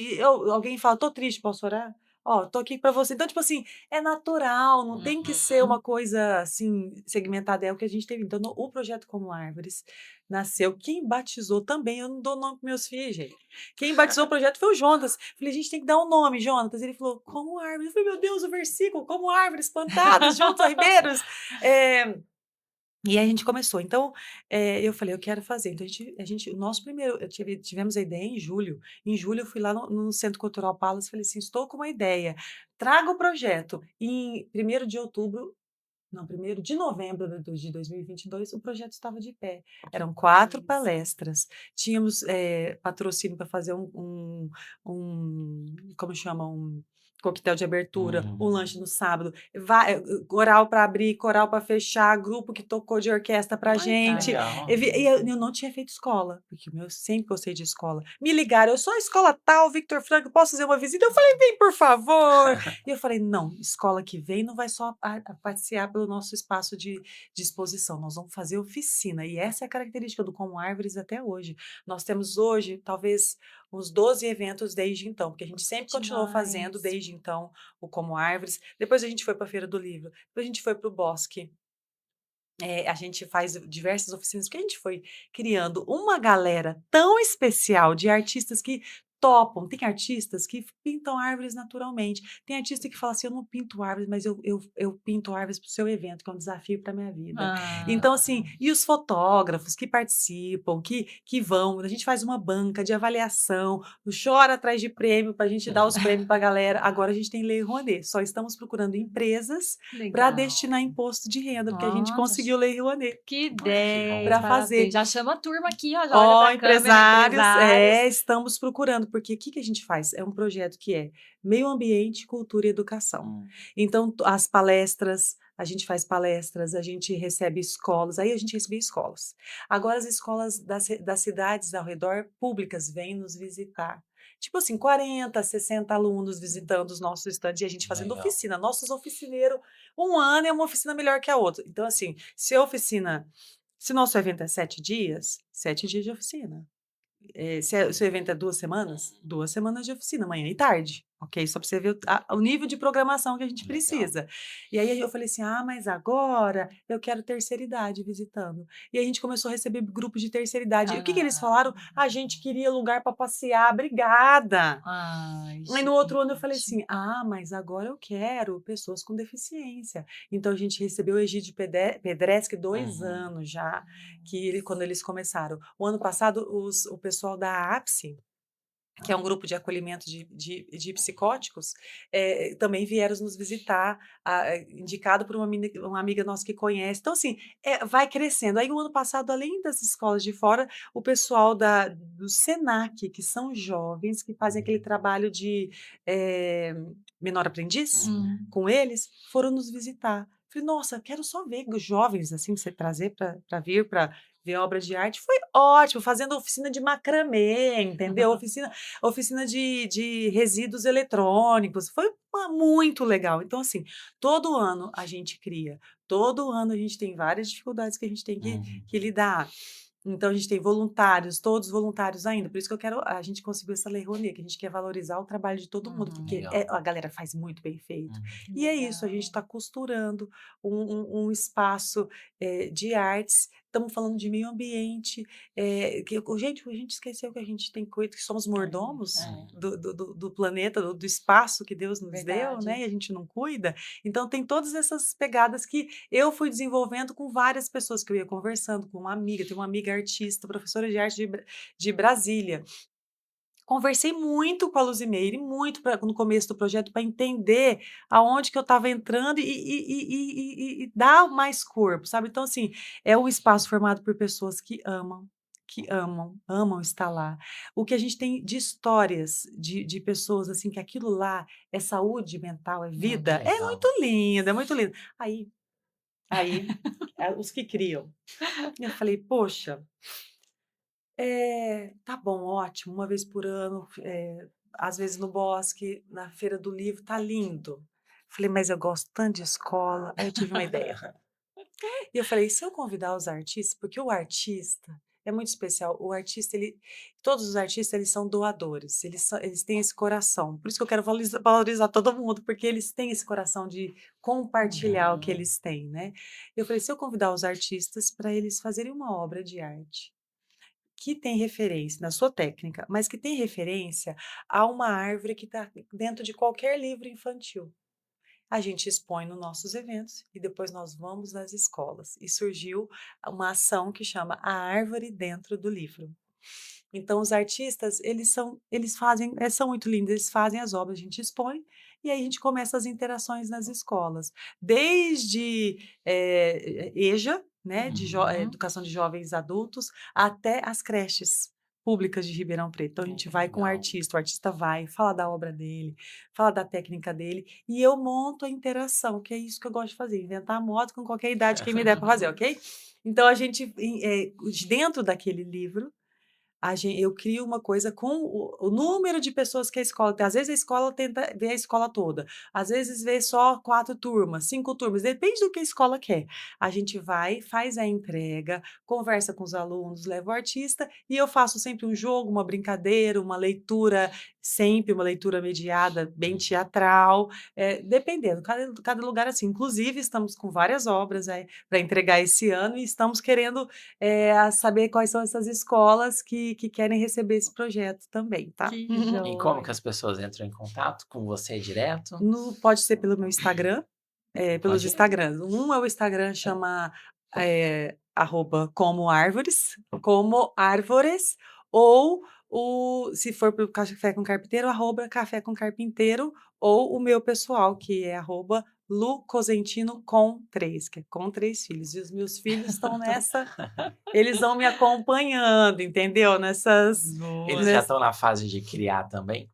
C: alguém fala: "Tô triste, posso orar?". "Ó, tô aqui pra você". Então, tipo assim, é natural, não tem que ser
A: Uhum.
C: uma coisa, assim, segmentada, é o que a gente teve. Então, o projeto Como Árvores nasceu, quem batizou também, eu não dou nome para meus filhos, gente. Quem batizou o projeto foi o Jonas. Falei: "A gente tem que dar um nome, Jonatas". Ele falou: "Como árvores". Eu falei: "Meu Deus, o versículo, como árvores plantadas juntos a ribeiros". Eh e aí a gente começou. Então, eu falei: "Eu quero fazer". Então o nosso primeiro tivemos a ideia em julho. Em julho eu fui lá no Centro Cultural Palace e falei assim: "Estou com uma ideia, traga o projeto". Em 1º de outubro, não, 1º de novembro de 2022, o projeto estava de pé.
A: Que
C: Eram 4
A: delícia.
C: palestras. Tínhamos, patrocínio para fazer como chama? Um coquetel de abertura, um
B: Uhum.
C: lanche no sábado, coral para abrir, coral para fechar, grupo que tocou de orquestra pra
B: Ai, que
C: gente.
B: legal.
C: Eu não tinha feito escola, porque eu sempre gostei de escola. Me ligaram: "Eu sou a escola tal, Victor Franco, posso fazer uma visita?". Eu falei: "Vem, por favor". E eu falei: "Não, escola que vem não vai só a passear pelo nosso espaço de exposição, nós vamos fazer oficina", e essa é a característica do Como Árvores até hoje. Nós temos hoje, talvez, uns 12 eventos desde então, porque a gente sempre continuou fazendo
A: Demais.
C: desde então o Como Árvores, depois a gente foi para a Feira do Livro, depois a gente foi para o Bosque. A gente faz diversas oficinas, porque a gente foi criando uma galera tão especial de artistas que topam. Tem artistas que pintam árvores naturalmente. Tem artista que fala assim: "Eu não pinto árvores, mas eu pinto árvores para o seu evento, que é um desafio para minha vida".
A: Ah,
C: Então, assim, e os fotógrafos que participam, que vão, a gente faz uma banca de avaliação, chora atrás de prêmio para a gente dar os prêmios para a galera. Agora a gente tem Lei Rouanet, só estamos procurando empresas para
A: legal.
C: destinar imposto de renda, porque a gente
A: Nossa,
C: conseguiu Lei Rouanet
A: que
B: Ai, que bom.
A: 10,
C: para
A: parabéns.
C: fazer.
A: Já chama a turma aqui, ó, já olha
C: Ó,
A: para a câmera,
C: empresários,
A: empresários.
C: estamos procurando, porque o que que a gente faz? É um projeto que é meio ambiente, cultura e educação.
B: Hum.
C: Então, as palestras, a gente faz palestras, a gente recebe escolas, aí a gente recebia escolas. Agora as escolas das cidades ao redor, públicas, vêm nos visitar. tipo assim, 40, 60 alunos visitando os nossos estandes e a gente fazendo
B: Legal.
C: oficina. Nossos oficineiros, um ano é uma oficina melhor que a outra. Então, assim, se o nosso evento é 7 dias, 7 dias de oficina. Se o evento é 2 semanas, 2 semanas de oficina, manhã e tarde, ok? Só para você ver o nível de programação que a gente
B: Legal.
C: precisa. E aí eu falei assim, mas agora eu quero terceira idade visitando. E aí a gente começou a receber grupos de terceira idade. E o que que eles
A: Ah.
C: falaram? A gente queria lugar para passear, obrigada.
A: Ai,
C: Aí no outro ano eu falei
A: gente.
C: assim, mas agora eu quero pessoas com deficiência. Então a gente recebeu o Egídio Pedreschi 2
B: Uhum.
C: anos já, quando eles começaram. O ano passado, o pessoal da APSE, que é um grupo de acolhimento de psicóticos, também vieram nos visitar, indicado por uma amiga nossa que conhece. Então, assim, vai crescendo. Aí, o ano passado, além das escolas de fora, o pessoal do SENAC, que são jovens, que fazem aquele trabalho de menor aprendiz,
B: Uhum.
C: com eles, foram nos visitar. Falei, nossa, quero só ver os jovens, assim, você trazer para vir para ver obra de arte. Foi ótimo, fazendo oficina de macramê, entendeu? Oficina de resíduos eletrônicos, foi muito legal. Então, assim, todo ano a gente cria, todo ano a gente tem várias dificuldades que a gente tem
B: Uhum.
C: que lidar. Então, a gente tem voluntários, todos voluntários ainda. Por isso que a gente conseguiu essa Lei Rouanet, que a gente quer valorizar o trabalho de todo mundo, porque
B: Legal.
C: a galera faz muito bem feito.
B: Uhum.
C: E é isso, a gente está costurando um espaço de artes. Estamos falando de meio ambiente. Gente, a gente esqueceu que a gente tem coisa, que somos mordomos do planeta, do espaço que Deus nos deu, né?
A: Verdade.
C: E a gente não cuida. Então, tem todas essas pegadas que eu fui desenvolvendo com várias pessoas que eu ia conversando, com uma amiga, tem uma amiga artista, professora de arte de Brasília. Conversei muito com a Luzimeire, muito no começo do projeto, para entender aonde que eu estava entrando e dar mais corpo, sabe? Então, assim, é um espaço formado por pessoas que amam estar lá. O que a gente tem de histórias de pessoas, assim, que aquilo lá é saúde mental, é
B: Que
C: vida, é
B: legal.
C: muito lindo, é muito lindo. Aí, os que criam. Eu falei, poxa, tá bom, ótimo, uma vez por ano, às vezes no bosque, na feira do livro, tá lindo. Falei: "Mas eu gosto tanto de escola", aí eu tive uma ideia. E eu falei: "Se eu convidar os artistas", porque o artista é muito especial, o artista todos os artistas eles são doadores, eles têm esse coração, por isso que eu quero valorizar todo mundo, porque eles têm esse coração de compartilhar o que
B: Uhum.
C: eles têm, né. Eu falei: "Se eu convidar os artistas para eles fazerem uma obra de arte, que tem referência na sua técnica, mas que tem referência a uma árvore que está dentro de qualquer livro infantil. A gente expõe nos nossos eventos e depois nós vamos nas escolas. E surgiu uma ação que chama A Árvore Dentro do Livro. Então, os artistas, eles fazem, são muito lindos, eles fazem as obras, a gente expõe, e aí a gente começa as interações nas escolas. Desde EJA, né,
B: Uhum.
C: Educação de Jovens Adultos, até as creches públicas de Ribeirão Preto. Então, a gente vai com
B: Legal.
C: o artista vai, fala da obra dele, fala da técnica dele, e eu monto a interação, que é isso que eu gosto de fazer, inventar moda com qualquer idade, quem me der para fazer, ok? Então, a gente, dentro daquele livro, eu crio uma coisa com o número de pessoas que a escola tem. Às vezes a escola tenta ver a escola toda, às vezes vê só 4 turmas, 5 turmas, depende do que a escola quer. A gente vai, faz a entrega, conversa com os alunos, leva o artista e eu faço sempre um jogo, uma brincadeira, uma leitura, sempre uma leitura mediada, bem
B: Uhum.
C: teatral, dependendo, cada lugar assim. Inclusive, estamos com várias obras para entregar esse ano e estamos querendo a saber quais são essas escolas que querem receber esse projeto também, tá?
A: Que
B: E como que
A: joia.
B: as pessoas entram em contato com você direto?
C: Pode ser pelo meu Instagram, pelos
B: Pode.
C: Instagrams. Um é o Instagram chama, @como árvores, como árvores, ou se for para o Café com Carpinteiro, @café com carpinteiro, ou o meu pessoal, que é @Lu Cosentino com 3, que é com 3 filhos. E os meus filhos estão eles vão me acompanhando, entendeu?
B: Eles
A: Boa.
B: já
C: Ness
B: estão na fase de criar também?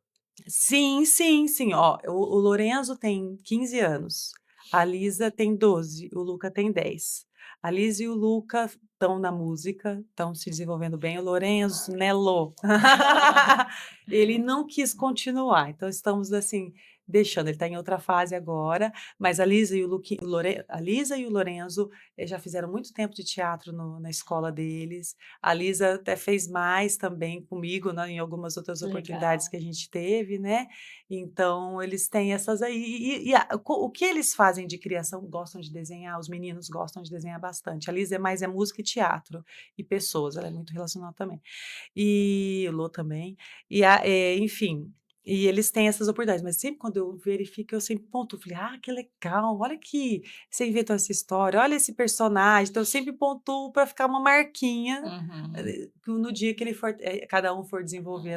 C: Sim, sim, sim. Ó, o Lorenzo tem 15 anos, a Lisa tem 12, o Luca tem 10. A Lisa e o Luca estão na música, estão se desenvolvendo bem. O Lorenzo, né, Lô? Ele não quis continuar, então estamos assim, deixando. Ele está em outra fase agora, mas a Lisa e a Lisa e o Lorenzo já fizeram muito tempo de teatro na escola deles. A Lisa até fez mais também comigo, né, em algumas outras oportunidades
A: Legal.
C: que a gente teve, né? Então, eles têm essas aí. O que eles fazem de criação? Gostam de desenhar, os meninos gostam de desenhar bastante. A Lisa é música e teatro, e pessoas, ela é muito relacional também. E o Lô também. Enfim, e eles têm essas oportunidades, mas sempre quando eu verifico, eu sempre pontuo, falei, que legal, olha que você inventou essa história, olha esse personagem, então eu sempre pontuo para ficar uma marquinha
A: Uhum.
C: no dia que cada um for desenvolver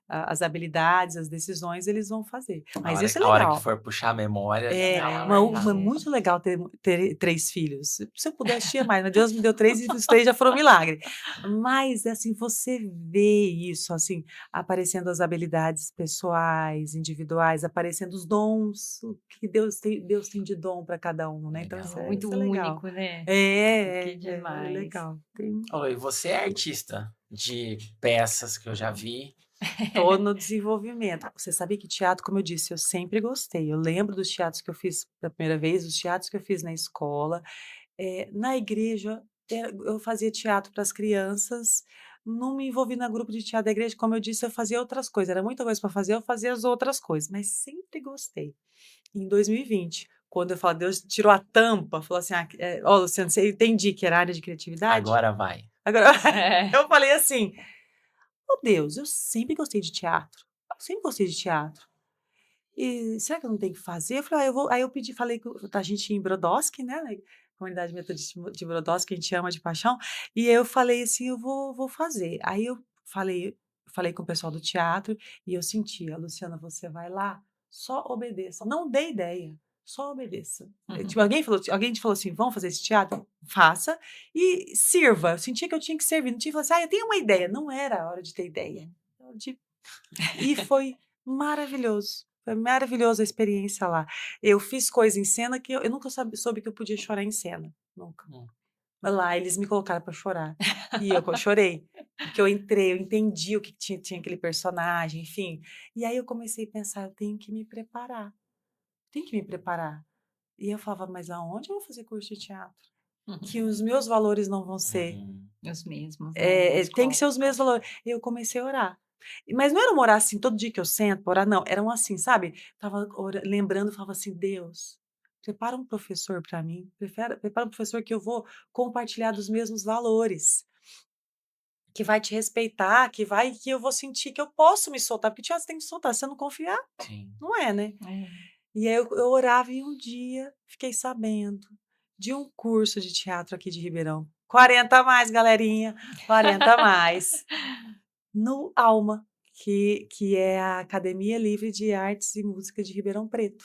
C: as habilidades, as decisões, eles vão fazer. Mas isso é
B: A hora que
C: legal.
B: for puxar a memória, já tá
C: É,
B: lá
C: uma
B: marcado.
C: muito legal ter 3 filhos. Se eu pudesse, tinha mais, mas Deus me deu 3 e os 3 já foram um milagre. Mas, assim, você vê isso, assim, aparecendo as habilidades pessoais, individuais, aparecendo os dons, o que Deus tem de dom para cada um, né? Então
B: Legal.
A: Muito
C: isso é legal.
A: único, né? Que
C: É
A: demais.
C: legal.
B: Ô, e você é artista de peças que eu já vi.
C: Tô no desenvolvimento. Você sabia que teatro, como eu disse, eu sempre gostei. Eu lembro dos teatros que eu fiz da primeira vez, os teatros que eu fiz na escola. Na igreja, eu fazia teatro para as crianças, não me envolvi na grupo de teatro da igreja, como eu disse, eu fazia outras coisas, era muita coisa para fazer, eu fazia as outras coisas, mas sempre gostei. Em 2020, quando eu falo, Deus tirou a tampa, falou assim: ó, Luciano, você entendi que era área de criatividade?
B: Agora vai.
C: Agora,
A: É.
C: eu falei assim: "Ô Deus, eu sempre gostei de teatro, eu sempre gostei de teatro. E será que eu não tenho que fazer?" Eu falei: "Ah, eu vou", aí eu pedi, falei com a gente em Brodowski, né, na comunidade metodista de Brodowski, que a gente ama de paixão, e eu falei assim: "Eu vou fazer". Aí eu falei com o pessoal do teatro e eu sentia: "Luciana, você vai lá, só obedeça, não dê ideia, só obedeça". Tipo, alguém te falou assim: "Vamos fazer esse teatro?". Faça e sirva. Eu sentia que eu tinha que servir, não tinha que falar assim: "Eu tenho uma ideia", não era a hora de ter ideia. E foi maravilhoso. Foi maravilhosa a experiência lá. Eu fiz coisa em cena que eu nunca soube que eu podia chorar em cena, nunca.
B: Hum.
C: Lá eles me colocaram para chorar, e eu chorei, porque eu entrei, eu entendi o que tinha aquele personagem, enfim. E aí eu comecei a pensar: "Eu tenho que me preparar, tenho que me preparar". E eu falava: "Mas aonde eu vou fazer curso de teatro? Que os meus valores não vão ser".
B: Uhum.
A: Os mesmos, né, na
C: Tem que
A: escola.
C: ser os mesmos valores. E eu comecei a orar. Mas não era um orar assim, todo dia que eu sento pra orar, não. Era um assim, sabe? Estava lembrando, falava assim: "Deus, prepara um professor para mim, prepara um professor que eu vou compartilhar dos mesmos valores, que vai te respeitar, que eu vou sentir que eu posso me soltar", porque teatro você tem que soltar, se você não confiar,
B: Sim.
C: não é, né?
A: É.
C: E aí eu orava e um dia fiquei sabendo de um curso de teatro aqui de Ribeirão. 40 a mais, galerinha, 40 a mais. No Alma, que é a Academia Livre de Artes e Música de Ribeirão Preto.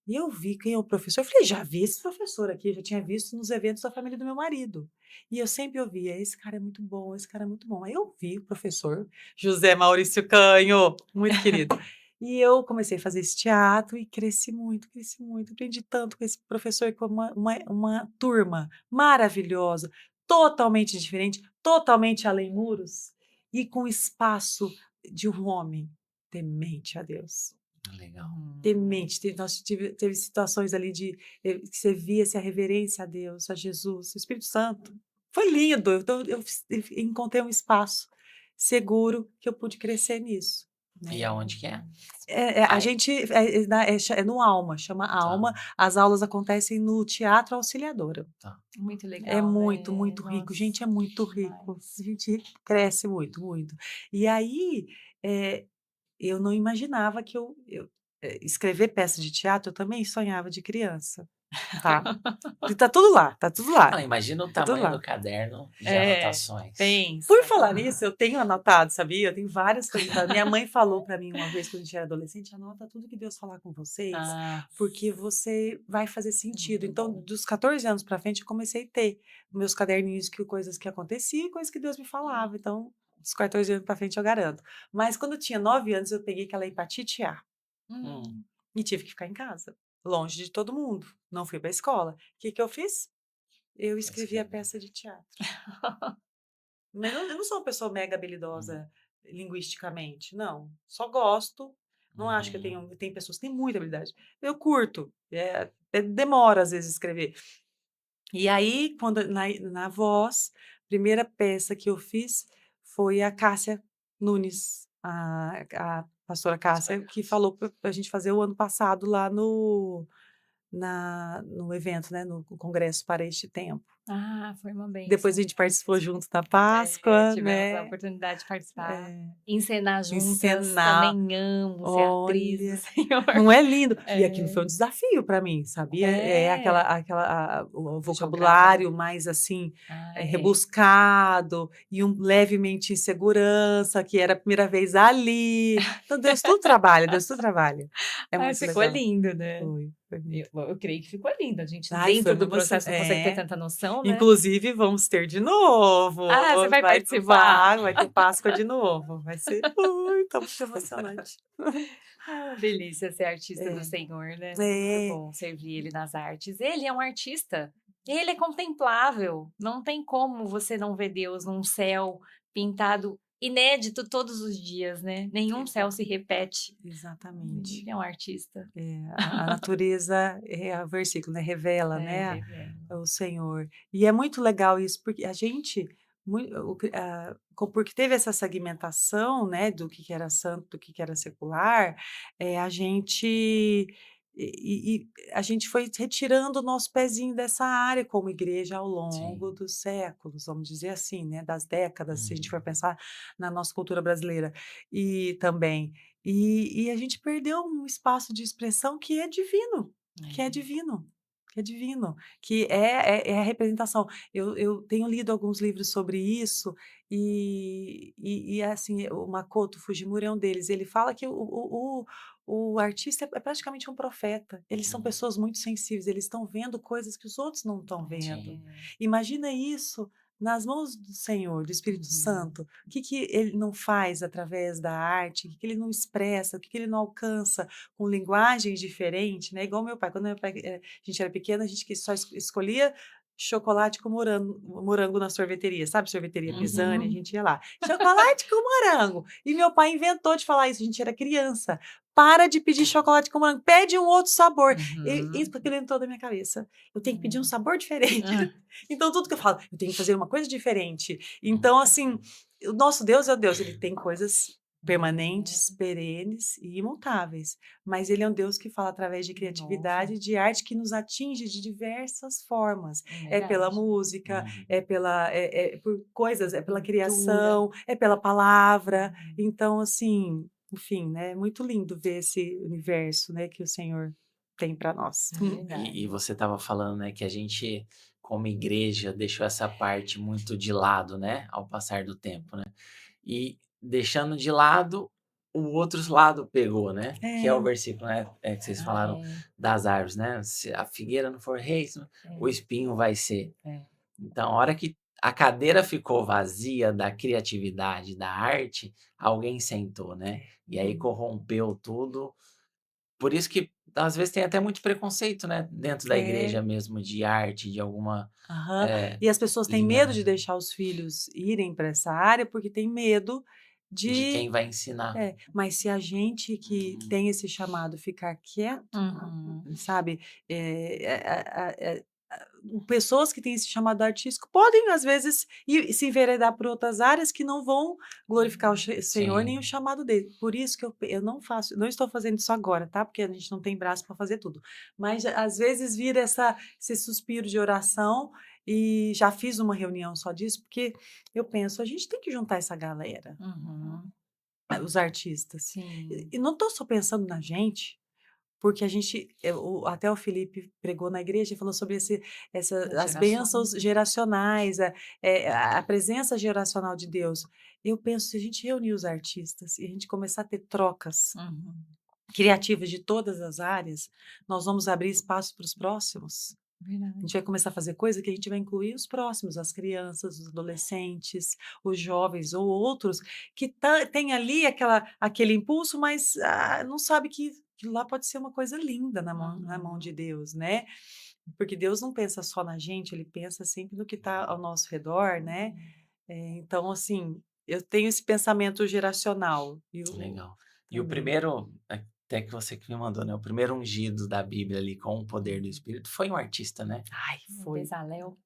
C: E eu vi quem é o professor, eu falei: "Já vi esse professor aqui, eu já tinha visto nos eventos da família do meu marido". E eu sempre ouvia: "Esse cara é muito bom, esse cara é muito bom". Aí eu vi o professor José Maurício Canho, muito querido. E eu comecei a fazer esse teatro e cresci muito, aprendi tanto com esse professor, com uma turma maravilhosa, totalmente diferente, totalmente além muros, e com espaço de um homem temente a Deus.
B: Legal.
C: Temente, teve situações ali que você via-se a reverência a Deus, a Jesus, o Espírito Santo. Foi lindo, então eu encontrei um espaço seguro que eu pude crescer nisso,
B: E
C: né.
B: aonde que é?
C: A
B: Ai,
C: gente é no Alma, chama
B: tá,
C: Alma, as aulas acontecem no Teatro Auxiliadora.
B: tá.
A: Muito
C: É
A: legal,
C: muito,
A: né.
C: muito rico,
A: Nossa,
C: gente, é muito rico,
A: demais.
C: a gente cresce muito, muito. E aí, eh eu não imaginava que escrever peça de teatro, eu também sonhava de criança, tá. E tá tudo lá, tá tudo lá,
B: Não, imagina o
C: tá tudo
B: tamanho do
C: lá.
B: caderno de
A: É,
B: anotações.
C: Por
A: pensa.
C: falar nisso, eu tenho anotado, sabia? Eu tenho várias coisas anotadas. Minha mãe falou pra mim uma vez, quando a gente era adolescente: "Anota tudo que Deus falar com vocês,
A: Ah,
C: porque você vai fazer sentido".
A: muito
C: Então,
A: bom.
C: dos 14 anos pra frente, eu comecei a ter meus caderninhos, coisas que aconteciam e coisas que Deus me falava. Então, dos 14 anos pra frente, eu garanto. Mas quando eu tinha 9 anos, eu peguei aquela hepatite A.
B: Hum.
C: E tive que ficar em casa, longe de todo mundo, não fui pra escola. O que que eu fiz? eu
B: Pra
C: escrevi a
B: escrever.
C: peça de teatro. Mas eu não sou uma pessoa mega habilidosa linguisticamente, não. Só gosto. Não acho que eu
B: Uhum.
C: tenho. Tem pessoas que têm muita habilidade. Eu curto. Demora às vezes escrever. E aí, quando na voz, primeira peça que eu fiz foi a Cássia Nunes, a pastora Cássia, que falou para a gente fazer o ano passado lá no evento, né, no congresso para este tempo.
A: Ah, foi uma
C: Depois
A: bênção
C: a gente
A: mesmo.
C: participou junto da Páscoa,
A: Tivemos a
C: né?
A: oportunidade de participar,
C: É,
A: encenar juntas,
C: encenar,
A: também amo ser atriz do
C: olha,
A: Senhor.
C: não é lindo? E aquilo
A: É,
C: foi um desafio para mim, sabia?
A: é,
C: O
A: jogada.
C: vocabulário mais assim,
A: Ah,
C: rebuscado e levemente insegurança, que era a primeira vez ali. Então, Deus tudo trabalha. É
A: Ai,
C: muito
A: ficou
C: legal.
A: lindo, né?
C: Foi muito.
A: Eu creio que ficou lindo. A gente,
C: Ai, foi
A: dentro
C: uma
A: do
C: emoção.
A: processo, não consegue ter tanta noção, né?
C: Inclusive, vamos ter de novo.
A: Ah, você vai participar?
C: Vai ter Páscoa de novo. Vai ser muito emocionante.
A: Ah, delícia ser artista do
C: É,
A: Senhor, né? Muito
C: é,
A: bom servir Ele nas artes. Ele é um artista. Ele é contemplável. Não tem como você não ver Deus num céu pintado inédito todos os dias, né? Nenhum céu se repete.
C: exatamente.
A: Ele é um artista.
C: A natureza é o versículo, né? Revela,
A: É,
C: né?
A: revela.
C: O Senhor. E é muito legal isso, porque a gente, porque teve essa segmentação, né, do que era santo, do que era secular, a gente a gente foi retirando o nosso pezinho dessa área como igreja ao longo
B: Sim.
C: dos séculos, vamos dizer assim, né, das décadas, se a gente for
B: Uhum.
C: pensar na nossa cultura brasileira e também. E a gente perdeu um espaço de expressão que é divino, que é
A: É.
C: divino, que é divino, que é a representação. Eu tenho lido alguns livros sobre isso assim, o Makoto Fujimura é um deles. Ele fala que o artista é praticamente um profeta. Eles são
B: Uhum.
C: pessoas muito sensíveis, eles estão vendo coisas que os outros não estão vendo.
B: Sim.
C: Imagina isso nas mãos do Senhor, do Espírito
A: Uhum.
C: Santo. O que ele não faz através da arte? O que ele não expressa? O que ele não alcança com linguagens diferentes, né? Igual meu pai. Quando meu pai, a gente era pequena, a gente que só escolhia chocolate com morango na sorveteria, sabe? Sorveteria Pisani, a
A: Uhum.
C: gente ia lá. Chocolate com morango. E meu pai inventou de falar isso, a gente era criança. Para de pedir chocolate com morango, pede um outro sabor. Isso
A: Uhum.
C: porque ele entrou na minha cabeça. Eu tenho que pedir um sabor diferente.
A: Ah,
C: Então, tudo que eu falo, eu tenho que fazer uma coisa diferente.
B: Uhum.
C: Então, assim, o nosso Deus é o Deus, ele tem coisas permanentes,
A: é.
C: perenes e imutáveis. Mas ele é um Deus que fala através de
A: Novo.
C: criatividade, de arte que nos atinge de diversas formas.
A: É
C: É pela
A: verdade.
C: música,
B: Uhum.
C: é por coisas, é pela
A: Pintura.
C: criação, é pela palavra.
A: Uhum.
C: Então, assim, enfim, né? É muito lindo ver esse universo, né, que o Senhor tem para nós.
A: É verdade.
B: E você estava falando, né, que a gente, como igreja, deixou essa parte muito de lado, né, ao passar do tempo, né? E deixando de lado, o outro lado pegou, né? Que é o
C: É,
B: versículo, né? Que vocês
A: Ah,
B: falaram
A: é.
B: das árvores, né? Se a figueira não for rei, o
A: É.
B: espinho vai ser.
A: É.
B: Então, a hora que a cadeira ficou vazia da criatividade, da arte, alguém sentou, né? E aí
C: uhum,
B: corrompeu tudo. Por isso que às vezes tem até muito preconceito, né? Dentro da
C: é.
B: igreja mesmo, de arte, de alguma
C: Aham.
B: eh,
C: E as pessoas têm medo de
B: linhagem,
C: deixar os filhos irem para essa área, porque tem medo
B: de
C: de
B: quem vai ensinar.
C: mas se a gente que
B: Uhum.
C: tem esse chamado ficar quieto,
A: Uhum.
C: sabe, pessoas que têm esse chamado artístico podem, às vezes, se enveredar por outras áreas que não vão glorificar o Senhor nem o
B: Sim.
C: chamado dele. Por isso que eu não estou fazendo isso agora, tá? Porque a gente não tem braço para fazer tudo. Mas às vezes vira esse suspiro de oração. E já fiz uma reunião só disso, porque eu penso, a gente tem que juntar essa galera,
A: Uhum.
C: os artistas.
A: Sim.
C: E não estou só pensando na gente, porque a gente, até o Felipe pregou na igreja e falou sobre
A: Das
C: as bênçãos
A: gerações.
C: geracionais, a presença geracional de Deus. Eu penso, se a gente reunir os artistas e a gente começar a ter trocas
A: Uhum.
C: criativas de todas as áreas, nós vamos abrir espaço para os próximos. A gente
A: Verdade.
C: vai começar a fazer coisa que a gente vai incluir os próximos, as crianças, os adolescentes, os jovens ou outros que têm ali aquele impulso, mas não sabe que lá pode ser uma coisa linda na mão de
A: Uhum.
C: Deus, né? Porque Deus não pensa só na gente, ele pensa sempre no que está ao nosso redor, né? Então, assim, eu tenho esse pensamento geracional. E o
B: Legal. E o
C: também.
B: primeiro, até que você que me mandou, né? O primeiro ungido da Bíblia ali com o poder do Espírito foi um artista, né?
C: Ai, foi.
A: Bezalel.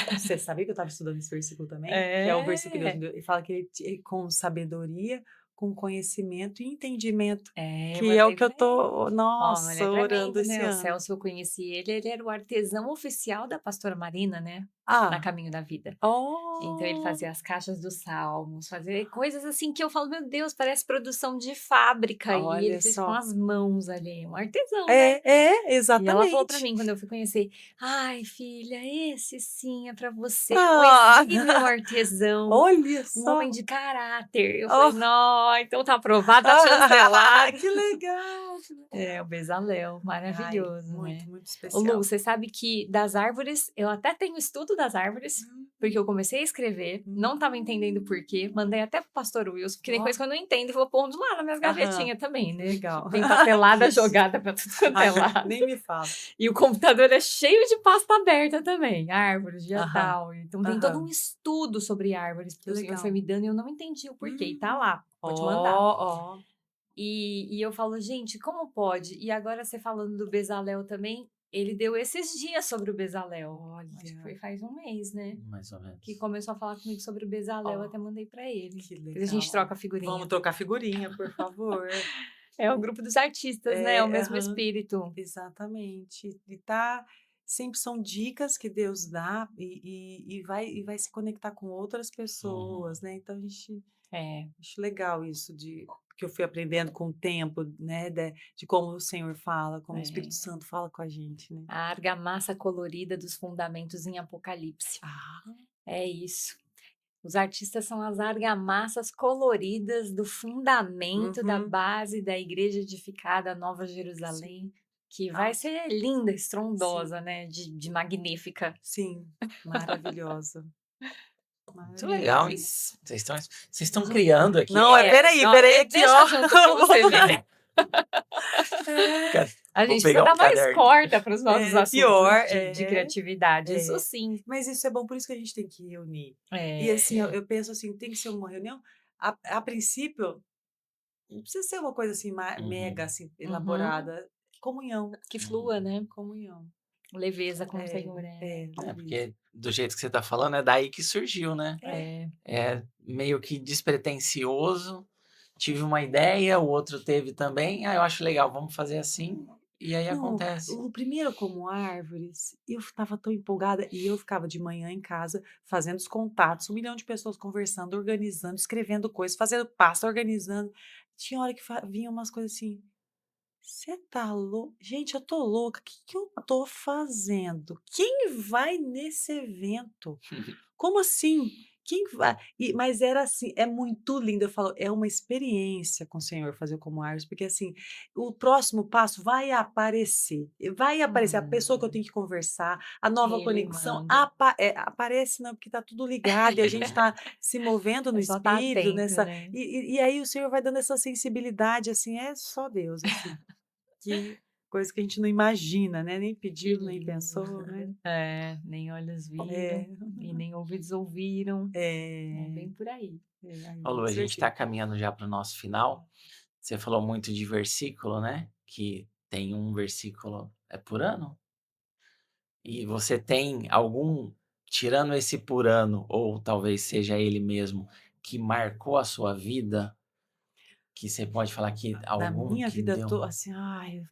C: Você sabia que eu estava estudando esse versículo também? Que é o versículo que Deus
A: É.
C: me deu. E fala que com sabedoria, com conhecimento e entendimento.
A: Eu
C: Que é o
A: mandei
C: que eu
A: pra ele.
C: tô, nossa,
A: Olha, tremendo,
C: orando esse
A: né? O
C: ano.
A: Celso, eu conheci ele, ele era o artesão oficial da pastora Marina, né? Na
C: Ah,
A: Caminho da Vida. Então ele
C: oh,
A: fazia as caixas dos salmos, fazia coisas assim que eu falo, meu Deus, parece produção de fábrica. E ele
C: olha
A: fez com
C: só.
A: as mãos ali, um artesão, né?
C: É,
A: E ela falou pra
C: exatamente.
A: mim quando eu fui conhecer: "Ai, filha, esse sim é pra você, um
C: Ah,
A: exímio artesão,
C: olha
A: um homem
C: só.
A: de caráter". Eu falei:
C: Oh,
A: "Nó, então tá aprovado, tá chancelado".
C: que legal, que legal.
A: É, o Bezalel,
C: Ai,
A: maravilhoso, né.
C: muito
A: Ô Lu,
C: especial.
A: você sabe que das árvores, eu até tenho estudo das árvores, porque eu comecei a escrever, não estava entendendo por quê, mandei até para o pastor Wilson, porque tem
C: Ó,
A: coisa que eu não entendo e vou pondo lá nas minhas
C: aham,
A: gavetinhas também, né, que
C: legal.
A: tem papelada jogada para tudo quanto
C: Ai,
A: é lado.
C: nem me fala.
A: E o computador é cheio de pasta aberta também, árvores, dia
C: Aham,
A: tal. Então tem todo um
C: aham,
A: estudo sobre árvores,
C: que
A: porque o Senhor foi
C: legal.
A: me dando e eu não entendi o porquê, e tá
C: Hum.
A: lá, vou te mandar.
C: Ó.
A: E eu falo: "Gente, como pode?". E agora você falando do Bezalel também, ele deu esses dias sobre o Bezalel. Acho que
C: Olha,
A: foi faz um mês, né,
B: Mais ou
A: que
B: menos.
A: começou a falar comigo sobre o Bezalel, eu
C: ó,
A: até mandei pra ele.
C: que
A: Depois a gente
C: legal.
A: troca
C: Vamos
A: figurinha.
C: trocar figurinha, por favor.
A: É o grupo dos artistas, né, é o mesmo
C: Aham,
A: espírito.
C: exatamente. E tá, sempre são dicas que Deus dá e vai se conectar com outras
B: Uhum.
C: pessoas, né? Então a gente
A: É,
C: acho legal isso que eu fui aprendendo com o tempo, né? De como o Senhor fala, como o Espírito
A: é.
C: Santo fala com a gente, né?
A: A argamassa colorida dos fundamentos em Apocalipse.
C: Ah,
A: É isso. Os artistas são as argamassas coloridas do fundamento da
C: uhum,
A: base da igreja edificada, Nova
C: sim.
A: Jerusalém, que vai
C: Nossa,
A: ser linda, estrondosa,
C: sim,
A: né? De magnífica.
C: sim, maravilhosa,
B: Muito legal, hein?
C: maravilhosa.
B: Vocês estão criando aqui.
C: Não,
A: É, ó,
C: peraí, aqui,
A: deixa
C: ó.
A: junto pra você ver.
C: É,
A: A
B: Vou
A: gente precisa
B: pegar um
A: dar mais
B: caderno.
A: corda para os nossos
C: pior,
A: assuntos de criatividade, isso
C: é.
A: sim.
C: Mas isso é bom, por isso que a gente tem que reunir. E assim,
A: É.
C: eu penso assim, tem que ser uma reunião. A princípio, não precisa ser uma coisa assim mega
B: Uhum.
C: assim
A: Uhum.
C: elaborada. Comunhão,
A: Que flua,
B: Uhum.
A: né?
C: comunhão.
A: Leveza com o Senhor.
B: É,
C: Leveza.
B: porque do jeito que você tá falando, é daí que surgiu, né?
C: É.
B: É meio que despretensioso. Tive uma ideia, o outro teve também. Ah, eu acho legal, vamos fazer assim. E aí
C: Não,
B: acontece.
C: o primeiro como árvores, eu estava tão empolgada e eu ficava de manhã em casa fazendo os contatos, 1 milhão de pessoas conversando, organizando, escrevendo coisas, fazendo pasta, organizando. Tinha hora que vinha umas coisas assim. Você tá louco? Gente, eu tô louca. O que que eu tô fazendo? Quem vai nesse evento? Como assim? Quem vai? Mas era assim, é muito lindo. Eu falo, é uma experiência com o Senhor fazer o Como Árvores, porque assim, o próximo passo vai aparecer. Vai aparecer a pessoa que eu
A: Uhum.
C: tenho que conversar, a nova
A: Ele
C: conexão
A: manda.
C: aparece, não, porque tá tudo ligado e a gente tá se movendo no
A: É só estar
C: espírito,
A: atento,
C: nessa.
A: né?
C: E aí o Senhor vai dando essa sensibilidade, assim, é só Deus, assim. Que coisa que a gente não imagina, né, nem
A: Que
C: pediu, nem
A: lindo.
C: pensou, né.
A: É, nem olhos viram
C: É,
A: e nem ouvidos ouviram. É
C: é,
A: bem por aí.
C: aí
B: Ô, Lu, a
C: muitos
B: gente está
C: versículos.
B: caminhando já para o nosso final. Você falou muito de versículo, né? Que tem um versículo por ano. E você tem algum, tirando esse por ano, ou talvez seja ele mesmo, que marcou a sua vida, que você pode falar que
C: Na
B: algum
C: minha
B: que
C: vida
B: deu
C: to assim, ai,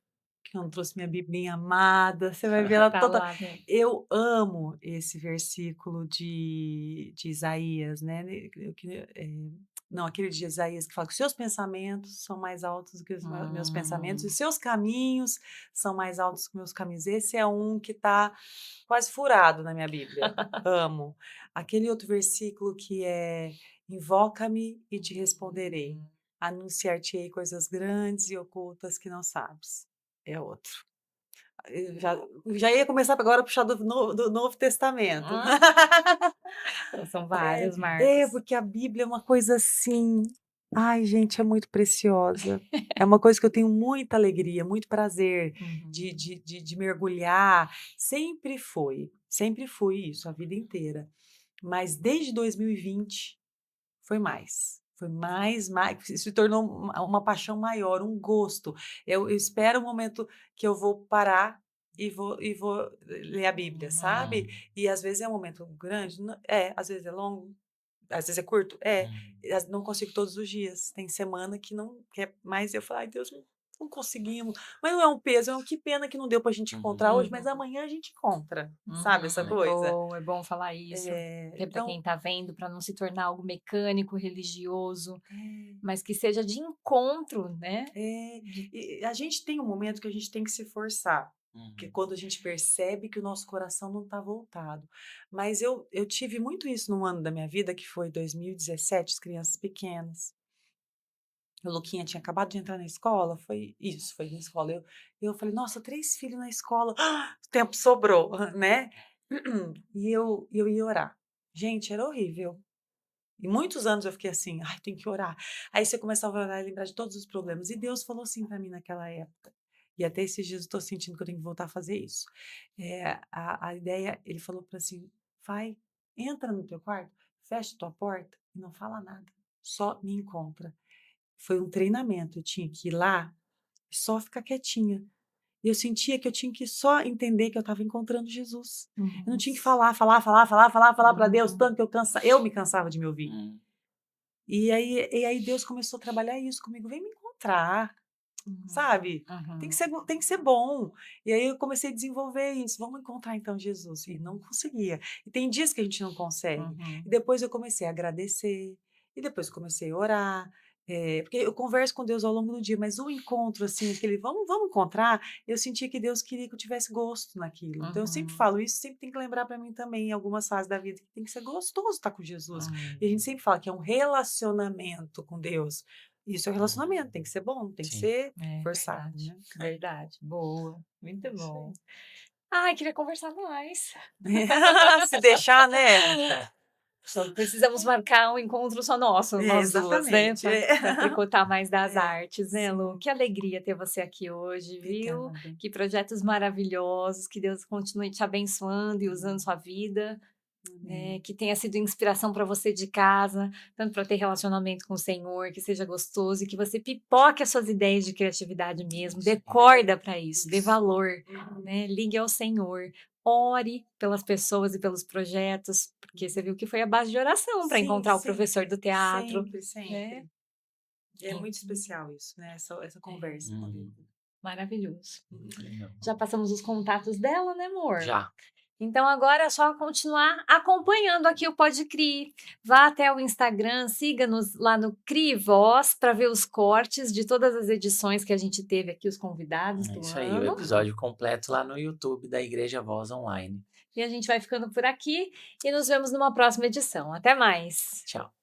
C: que eu não trouxe minha biblinha amada, você vai ver ela
A: Tá
C: toda.
A: lá, né?
C: Eu amo esse versículo de Isaías, né, não, aquele de Isaías que fala que os seus pensamentos são mais altos do que os meus pensamentos, e
A: Hum,
C: os seus caminhos são mais altos que meus caminhos. Esse é um que está quase furado na minha Bíblia. Amo. Aquele outro versículo que é: "Invoca-me e te responderei, anunciar-te-ei coisas grandes e ocultas que não sabes". É outro. Eu já ia começar agora a puxar do Novo Testamento.
A: hum, então são
C: É,
A: vários marcos.
C: porque a Bíblia é uma coisa assim, Ai, gente, é muito preciosa. É uma coisa que eu tenho muita alegria, muito prazer de,
A: Uhum.
C: de mergulhar. Sempre fui isso a vida inteira. Mas desde 2020 foi mais. Foi mais, se tornou uma paixão maior, um gosto. Eu espero o momento que eu vou parar e vou ler a Bíblia, sabe?
B: Hum,
C: E às vezes é um momento grande, às vezes é longo, às vezes é curto,
B: hum,
C: não consigo todos os dias. Tem semana que não quer mais, eu falo: "Ai, Deus, não conseguimos". Mas não é um peso, que pena que não deu pra gente
B: uhum,
C: encontrar hoje, mas
A: Uhum.
C: amanhã a gente encontra, sabe essa
A: Uhum.
C: coisa?
A: É bom falar isso. Que é para
C: Então
A: quem tá vendo, para não se tornar algo mecânico, religioso,
C: é,
A: mas que seja de encontro, né?
C: é,
A: De
C: e a gente tem um momento que a gente tem que se forçar, que é
B: uhum,
C: quando a gente percebe que o nosso coração não está voltado. Mas eu tive muito isso num ano da minha vida, que foi 2017, as crianças pequenas. O Luquinha tinha acabado de entrar na escola, foi isso, foi na escola. Eu falei: "Nossa, 3 filhos na escola, o tempo sobrou", né. E eu ia orar. Gente, era horrível. E muitos anos eu fiquei assim: "Ai, tem que orar". Aí você começava a orar e lembrar de todos os problemas. E Deus falou assim para mim naquela época, e até esses dias eu estou sentindo que eu tenho que voltar a fazer isso. A ideia, ele falou para assim: "Vai, entra no teu quarto, fecha tua porta e não fala nada, só me encontra". Foi um treinamento, eu tinha que ir lá e só ficar quietinha. E eu sentia que eu tinha que só entender que eu estava encontrando Jesus. Eu não
A: Uhum.
C: tinha que falar, falar, falar, falar, falar, falar para Deus,
A: Uhum.
C: tanto que eu me cansava de me ouvir.
B: hum,
C: E aí Deus começou a trabalhar isso comigo: "Vem me encontrar",
A: Uhum.
C: sabe. Tem que
A: Uhum.
C: ser tem que ser bom. E aí eu comecei a desenvolver isso: "Vamos encontrar então Jesus", e não conseguia. E tem dias que a gente não consegue. E
A: Uhum.
C: depois eu comecei a agradecer, e depois comecei a orar, porque eu converso com Deus ao longo do dia, mas o encontro, assim, aquele "vamos encontrar", eu sentia que Deus queria que eu tivesse gosto naquilo. Então eu sempre
A: Uhum.
C: falo isso, sempre tem que lembrar para mim também, em algumas fases da vida, que tem que ser gostoso estar com Jesus. E a
A: Hum.
C: gente sempre fala que é um relacionamento com Deus. Isso é um relacionamento,
B: uhum,
C: tem que ser bom, tem que
B: sim.
C: ser
A: É
C: forçado,
A: verdade,
C: né.
A: verdade. Boa,
C: É
A: muito
C: isso aí.
A: bom. Ai, queria conversar mais.
C: Se deixar, né.
A: Só precisamos marcar um encontro só nosso,
C: É,
A: nós 2, né,
C: exatamente.
A: para tricotar mais das
C: É,
A: artes, né, Lu.
C: sim.
A: Que alegria ter você aqui hoje, viu.
C: Obrigada.
A: Que projetos maravilhosos, que Deus continue te abençoando e usando sua vida, né,
C: Amém.
A: que tenha sido inspiração para você de casa, tanto para ter relacionamento com o Senhor, que seja gostoso e que você pipoque as suas ideias de criatividade mesmo, dê
B: Isso aí.
A: corda para isso, dê
C: Isso.
A: valor,
C: Uhum.
A: né, ligue ao Senhor, ore pelas pessoas e pelos projetos, porque você viu que foi a base de oração para
C: Sim,
A: encontrar o professor
C: sempre,
A: do teatro,
C: sempre,
A: né.
C: sempre. É muito especial isso, né, essa
A: É,
C: conversa com Deus.
B: Uhum,
A: maravilhoso.
B: legal.
A: Já passamos os contatos dela, né, amor?
B: Já.
A: Então agora é só continuar acompanhando aqui o Pode Cri. Vá até o Instagram, siga-nos lá no Cri Voz para ver os cortes de todas as edições que a gente teve aqui, os convidados
B: É
A: do
B: isso aí, o
A: ano.
B: episódio completo lá no YouTube da Igreja Voz Online.
A: E a gente vai ficando por aqui e nos vemos numa próxima edição. Até mais.
B: Tchau.